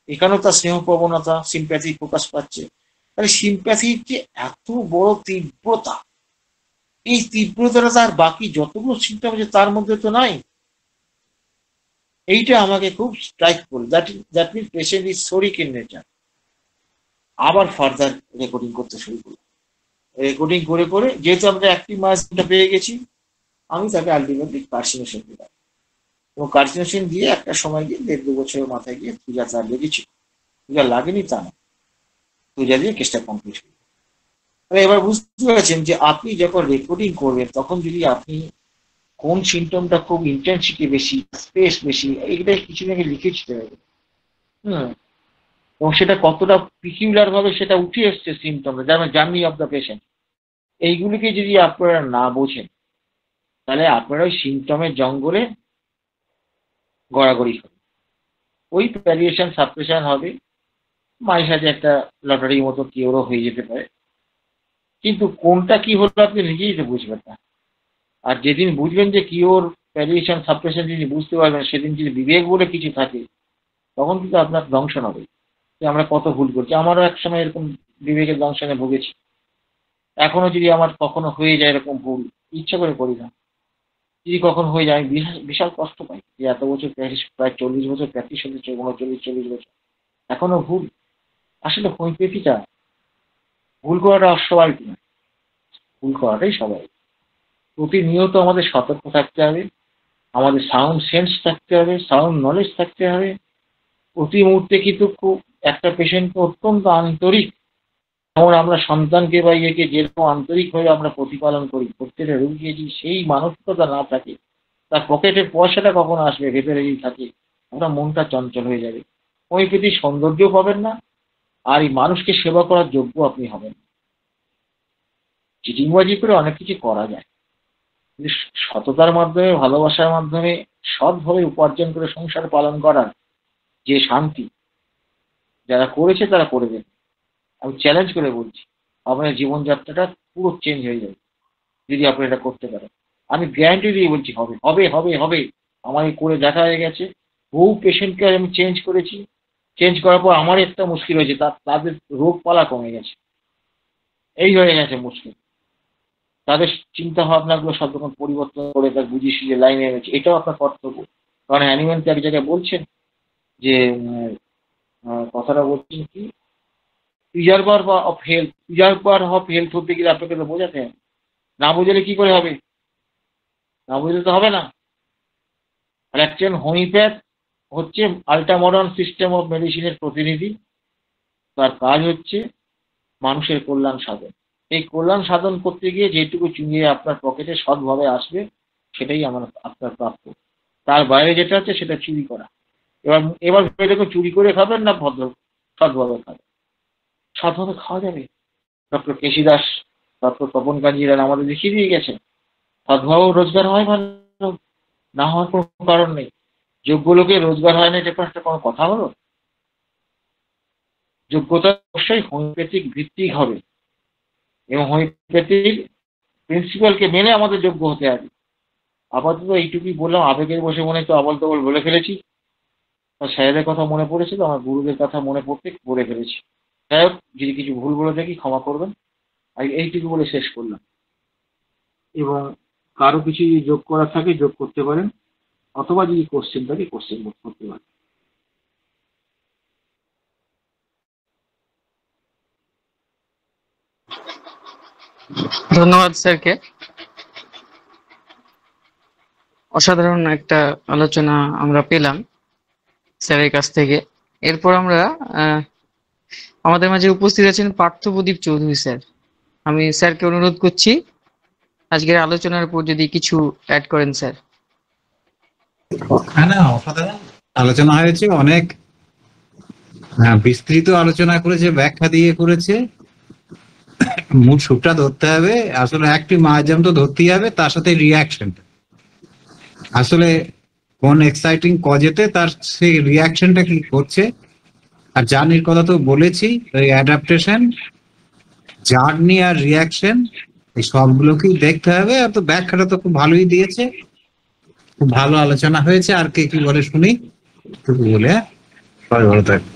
এখানেও তার স্নেহ প্রবণতা, সিম্প্যাথি প্রকাশ পাচ্ছে। তাহলে সিম্প্যাথির যে এত বড় তীব্রতা, এই তীব্রতাটা তার বাকি যতগুলো সিমটম আছে তার মধ্যে তো নাই। এইটা আমাকে খুব স্ট্রাইক করলো। That mean patient is psoric in nature. আবার ফার্দার রেকর্ডিং করতে শুরু করলো। রেকর্ডিং করে করে যেহেতু আমরা অ্যাক্টিভ মাসটা পেয়ে গেছি, আমি তাকে আলটিমেটলি কার্সিনোসিন দিলাম। এবং কার্সিনোসিন দিয়ে একটা সময় গিয়ে 1.5-2 বছরের মাথায় গিয়ে পূজা তার লেগেছিল। পূজা লাগেনি তা না, পূজা দিয়ে কেসটা কমপ্লিট হয়ে গেল। তাহলে এবার বুঝতে পারছেন যে আপনি যখন রেকর্ডিং করবেন তখন যদি আপনি কোন সিমটমটা খুব ইন্টেন্সিটি বেশি, স্পেস বেশি, এইটা কিছু আগে লিখে দিতে হবে। হুম। এবং সেটা কতটা পিকিউলার ভাবে সেটা উঠে এসছে সিমটমটা, যেমন জার্নি অফ দ্য পেশেন্ট, এইগুলিকে যদি আপনারা না বোঝেন, তাহলে আপনারা ওই সিমটমের জঙ্গলে গড়াগড়ি হবে, ওই ভ্যারিয়েশন সাপ্রেশন হবে, মাঝে সাঝে একটা লটারির মতো কিওরও হয়ে যেতে পারে, কিন্তু কোনটা কি হলো আপনি নিজেই তো বুঝবেন না। আর যেদিন বুঝবেন যে কিওর ভ্যারিয়েশন সাপ্রেশন, যিনি বুঝতে পারবেন, সেদিন যদি বিবেক বলে কিছু থাকে, তখন কিন্তু আপনার দংশন হবে যে আমরা কত ভুল করছি। আমারও এক সময় এরকম বিবেকের দংশনে ভুগেছি। এখনো যদি আমার কখনো হয়ে যায় এরকম ভুল, ইচ্ছা করে করি না, যদি কখন হয়ে যায় আমি বিশাল কষ্ট পাই যে এত বছর প্র্যাকটিস, প্রায় 40 বছর প্র্যাকটিস হচ্ছে, 39-40 বছর, এখনো ভুল। আসলে হোমিওপ্যাথিটা ভুল করাটা অস্বাভাবিক না, ভুল করাটাই স্বাভাবিক। প্রতিনিয়ত আমাদের সতর্ক থাকতে হবে, আমাদের সাউন্ড সেন্স থাকতে হবে, সাউন্ড নলেজ থাকতে হবে। প্রতি মুহূর্তে কিন্তু খুব একটা পেশেন্টকে অত্যন্ত আন্তরিক, যেমন আমরা সন্তানকে বা ইয়েকে যেরকম আন্তরিকভাবে আমরা প্রতিপালন করি, প্রত্যেকটা রোগীকে যদি সেই মানসিকতা না থাকে, তার পকেটের পয়সাটা কখন আসবে ভেতরে যদি থাকে, আপনার মনটা চঞ্চল হয়ে যাবে, হোমিওপ্যাথির সৌন্দর্যও পাবেন না, আর এই মানুষকে সেবা করার যোগ্য আপনি হবেন। চিটিংবাজি করে অনেক কিছু করা যায়, কিন্তু সততার মাধ্যমে, ভালোবাসার মাধ্যমে, সৎভাবে উপার্জন করে সংসার পালন করার যে শান্তি, যারা করেছে তারা করে দেবে। আমি চ্যালেঞ্জ করে বলছি, আপনার জীবনযাত্রাটা পুরো চেঞ্জ হয়ে যাবে যদি আপনি এটা করতে পারেন। আমি গ্যারান্টি দিয়ে বলছি হবে হবে হবে হবে। আমার এই করে দেখা হয়ে গেছে, বহু পেশেন্টকে আমি চেঞ্জ করেছি। চেঞ্জ করার পর আমার একটা মুশকিল হয়েছে, তাদের রোগ পালা কমে গেছে। এই হয়ে গেছে মুশকিল, তাদের চিন্তা ভাবনাগুলো সব রকম পরিবর্তন করে তার বুঝিয়ে সুঝিয়ে লাইনে এনেছে। এটাও আপনার কর্তব্য। কারণ অ্যানিম্যাল এক জায়গায় বলছেন যে কথাটা বলছেন কি, preserver of health, preserver of health হতে গেলে আপনাকে তো বোঝাতে হবে। না বোঝালে কি করে হবে? না বুঝলে তো হবে না। আর একজন হোমিওপ্যাথ হচ্ছে আল্ট্রা মডার্ন সিস্টেম অফ মেডিসিনের প্রতিনিধি। তার কাজ হচ্ছে মানুষের কল্যাণ সাধন। এই কল্যাণ সাধন করতে গিয়ে যেটুকু চুঙিয়ে আপনার পকেটে সৎভাবে আসবে, সেটাই আপনার প্রাপ্য। তার বাইরে যেটা হচ্ছে সেটা চুরি করা। এবার এবার ভেবে দেখুন, চুরি করে খাবেন না সৎভাবে খাবেন? সৎভাবে খাওয়া যাবে। ডক্টর কেশি দাস, ডক্টর তপন কাঞ্জিলাল আমাদের দেখিয়ে দিয়ে গেছেন, সদ্ভাবেও রোজগার হয় ভালো, না হওয়ার কোনো কারণ নেই। যোগ্য লোকের রোজগার হয় না, এটা একটা কোনো কথা হলো? যোগ্যতা অবশ্যই হোমিওপ্যাথিক ভিত্তিক হবে, এবং হোমিওপ্যাথির প্রিন্সিপালকে মেনে আমাদের যোগ্য হতে হবে। আপাতত এইটুকুই বললাম, আবেগের বসে মনে তো আবল তাবল বলে ফেলেছি। স্যারেদের কথা মনে পড়েছিল, আমার গুরুদের কথা মনে পড়তে বলে ফেলেছি। যাই হোক, যদি কিছু ভুল বলে থাকি ক্ষমা করবেন। আর এইটুকু বলে শেষ করলাম। এবং কারো কিছু যদি যোগ করার থাকে যোগ করতে পারেন, অথবা যদি কোশ্চেন থাকে কোশ্চেন করতে পারেন। ধন্যবাদ স্যারকে, অসাধারণ একটা আলোচনা আমরা পেলাম স্যারের কাছ থেকে। এরপর আমরা আমাদের মাঝে উপস্থিত আছেন পার্থ প্রদীপ চৌধুরী স্যার। আমি স্যারকে অনুরোধ করছি আজকের আলোচনার উপর যদি কিছু অ্যাড করেন স্যার। হ্যাঁ, না, অসাধারণ আলোচনা হয়েছে। অনেক হ্যাঁ, বিস্তৃত আলোচনা করেছে, ব্যাখ্যা দিয়ে করেছে। মূল সুরটা ধরতে হবে, আসলে একটি মাধ্যম তো ধরতেই হবে, তার সাথে রিয়াকশন। আসলে কোন এক্সাইটিং কজেতে তার সেই রিয়াকশনটা কি করছে। আর জার্নির কথা তো বলেছি, ওই অ্যাডাপ্টেশন, জার্নি আর রিয়াকশন, এই সবগুলোকেই দেখতে হবে। আর তো ব্যাখ্যাটা তো খুব ভালোই দিয়েছে, খুব ভালো আলোচনা হয়েছে। আর কে কি বলে শুনি, একটু বলে। হ্যাঁ, সবাই ভালো থাকবে।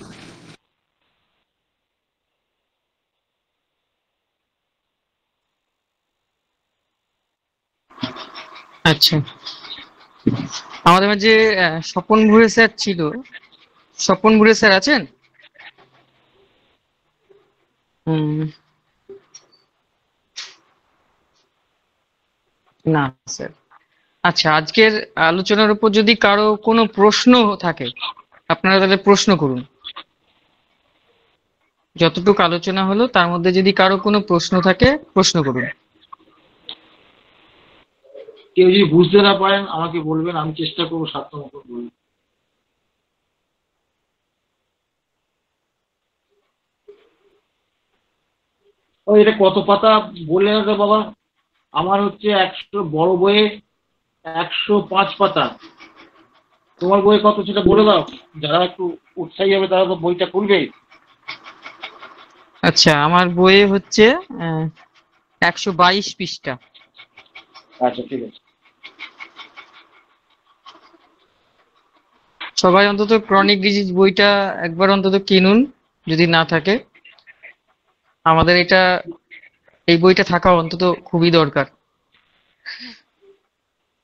আচ্ছা, আমাদের মাঝে স্বপন ভুঁইয়া স্যার ছিল। স্বপন ভুঁইয়া স্যার আছেন? হুম, না স্যার। আচ্ছা, আজকের আলোচনার উপর যদি কারো কোনো প্রশ্ন থাকে, আপনারা তাহলে প্রশ্ন করুন। যতটুকু আলোচনা হলো তার মধ্যে যদি কারো কোনো প্রশ্ন থাকে, প্রশ্ন করুন। কেউ যদি বুঝতে না পারেন আমাকে বলবেন, আমি চেষ্টা করবো সাধ্যমতো বলবো। ও এটা কত পাতা বললে না তো বাবা? আমার হচ্ছে 100 বড় বইয়ে 105 পাতা। তোমার বইয়ে কত সেটা বলে দাও, যারা একটু উৎসাহী হবে তারা তো বইটা খুলবে। আচ্ছা, আমার বইয়ে হচ্ছে 122 পৃষ্ঠা। আচ্ছা ঠিক আছে। সবাই অন্তত ক্রনিক ডিজিজ বইটা একবার অন্তত কিনুন যদি না থাকে। আমাদের এই বইটা থাকা অন্তত খুবই দরকার।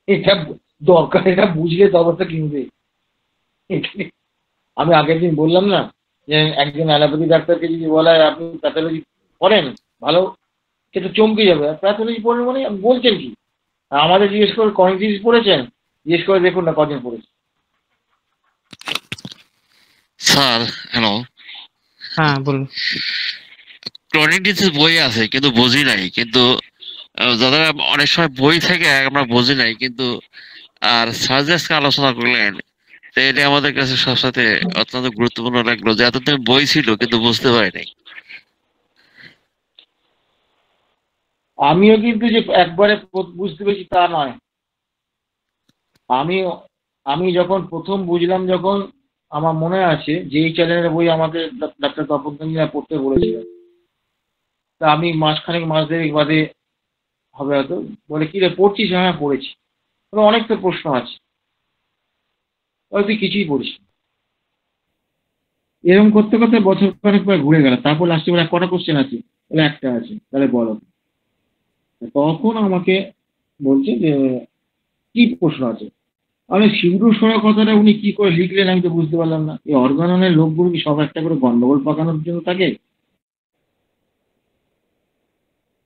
এটা দরকার, এটা বুঝলে তবে তো কিনবে। আমি আগের দিন বললাম না যে একজন অ্যালোপ্যাথি ডাক্তারকে যদি বলা হয় আপনি প্যাথোলজি পড়েন ভালো, সে তো চমকে যাবে। প্যাথোলজি পড়েন মানে আপনি বলছেন কি? আর আমাদের জিজ্ঞেস করে ক্রনিক ডিজিজ পড়েছেন, জিজ্ঞেস করে দেখুন না কদিন পড়েছে। স্যার হ্যালো, হ্যাঁ, বলুন। ক্রনিক ডিজিজ বই আছে কিন্তু বুঝি নাই, কিন্তু যাদের অনেক সময় বই থেকে আমরা বুঝি নাই, কিন্তু আর সাজেস্ট আলোচনা করলেন, তো এটা আমাদের কাছে সবসাথে অত্যন্ত গুরুত্বপূর্ণ লাগলো যে এতদিন বই ছিল কিন্তু বুঝতে পারি নাই। আমিও কিন্তু যে একবারে বুঝতে পেরেছি তা নয়। আমি আমি যখন প্রথম বুঝলাম, যখন আমার মনে আছে যে এই চ্যানেলের বই আমাকে ডাক্তার তপন পড়তে বলেছিলেন, তা আমি মাস দেড়েক বাদে হবে হয়তো বলে কি রে পড়ছিস? হ্যাঁ পড়েছি। বলে, অনেক তো প্রশ্ন আছে। বলে, তুই কিছুই পড়িস নি। এরকম করতে করতে বছর খানেক প্রায় ঘুরে গেল। তারপর লাস্টে বলে কটা কোশ্চেন আছে? বলে একটা আছে। তাহলে বলো। তখন আমাকে বলছে যে কি প্রশ্ন আছে। আমি সিউডো সরা কথাটা উনি কি করে লিখলেন আমি তো বুঝতে পারলাম না। এই অর্গাননের লোকগুলো কি সব একটা করে গন্ডগোল পাকানোর জন্য থাকে?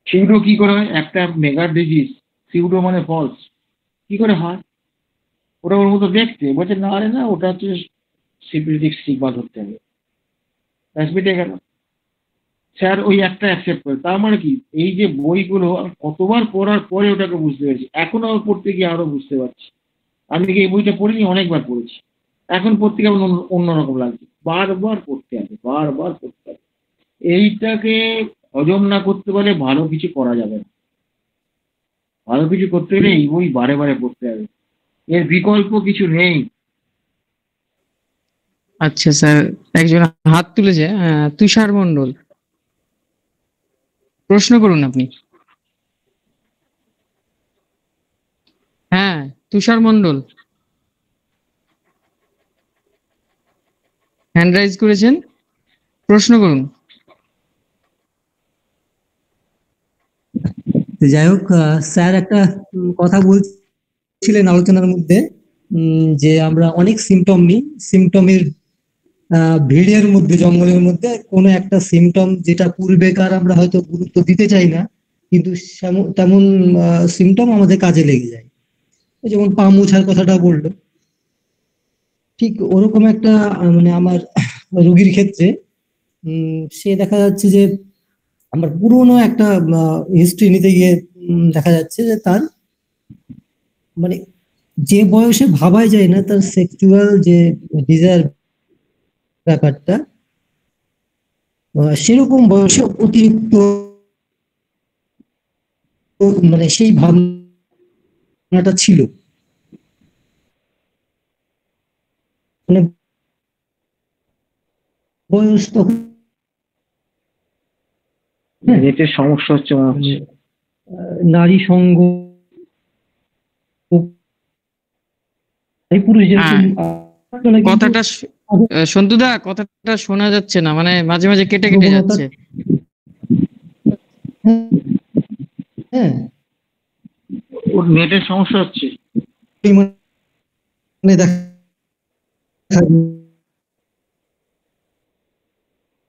সিউডো কি করে হয়? একটা মেগা ডিজিজ, সিউডো মানে ফলস, কি করে হয়? ওটা ওর মতো দেখতে। বলছে না রে না, ওটা হচ্ছে সিপিলিটিক স্টিগমা ধরতে হবে। ব্যাস মিটে গেল। স্যার ওই একটা অ্যাকসেপ্ট করে। তার মানে কি, এই যে বইগুলো আমি কতবার পড়ার পরে ওটাকে বুঝতে পেরেছি। এখন আবার পড়তে গিয়ে আরো বুঝতে পারছি। আমি কি এই বইটা পড়িনি? অনেকবার পড়েছি। এখন পড়তে গিয়ে আমার অন্যরকম লাগছে। বারবার পড়তে হবে, বারবার পড়তে হবে। এইটাকে হজম না করতে পারলে ভালো কিছু করা যাবে না। ভালো কিছু করতে গেলে এই বই বারে বারে পড়তে হবে, এর বিকল্প কিছু নেই। আচ্ছা স্যার, একজন হাত তুলেছে, তুষার মণ্ডল। প্রশ্ন করুন আপনি। হ্যাঁ, তুষার মণ্ডল হ্যান্ড রাইজ করেছেন, প্রশ্ন করুন। যাই হোক, স্যার একটা কথা বলছিলেন আলোচনার মধ্যে, যে আমরা অনেক সিমটম নিই, সিমটমের ভিড়ের মধ্যে, জঙ্গলের মধ্যে কোনো একটা সিমটম যেটা পূর্বেকার আমরা হয়তো গুরুত্ব দিতে চাই না, কিন্তু তেমন সিমটম আমাদের কাজে লেগে যায়। যেমন পা মোছার কথাটা বললো, ঠিক ওরকম একটা মানে আমার রোগীর ক্ষেত্রে সে দেখা যাচ্ছে যে আমার পুরোনো একটা হিস্ট্রি নিতে গিয়ে দেখা যাচ্ছে যে তার মানে যে বয়সে ভাবাই যায় না তার সেক্সুয়াল যে ডিজায়ার ব্যাপারটা সেরকম বয়সে অতিরিক্ত মানে সেই ভাবনাটা ছিল, মানে বয়স তখন নেটের সমস্যা হচ্ছে মনে মানে হচ্ছে। নারী সঙ্গ এই পুরুষ যেরকম হ্যাঁ, কথাটা সন্তুদা কথাটা শোনা যাচ্ছে না, মানে মাঝে মাঝে কেটে কেটে প্রবণতা যাচ্ছে। হ্যাঁ ওর নেটের সমস্যা হচ্ছে। পরিমাণে দেখা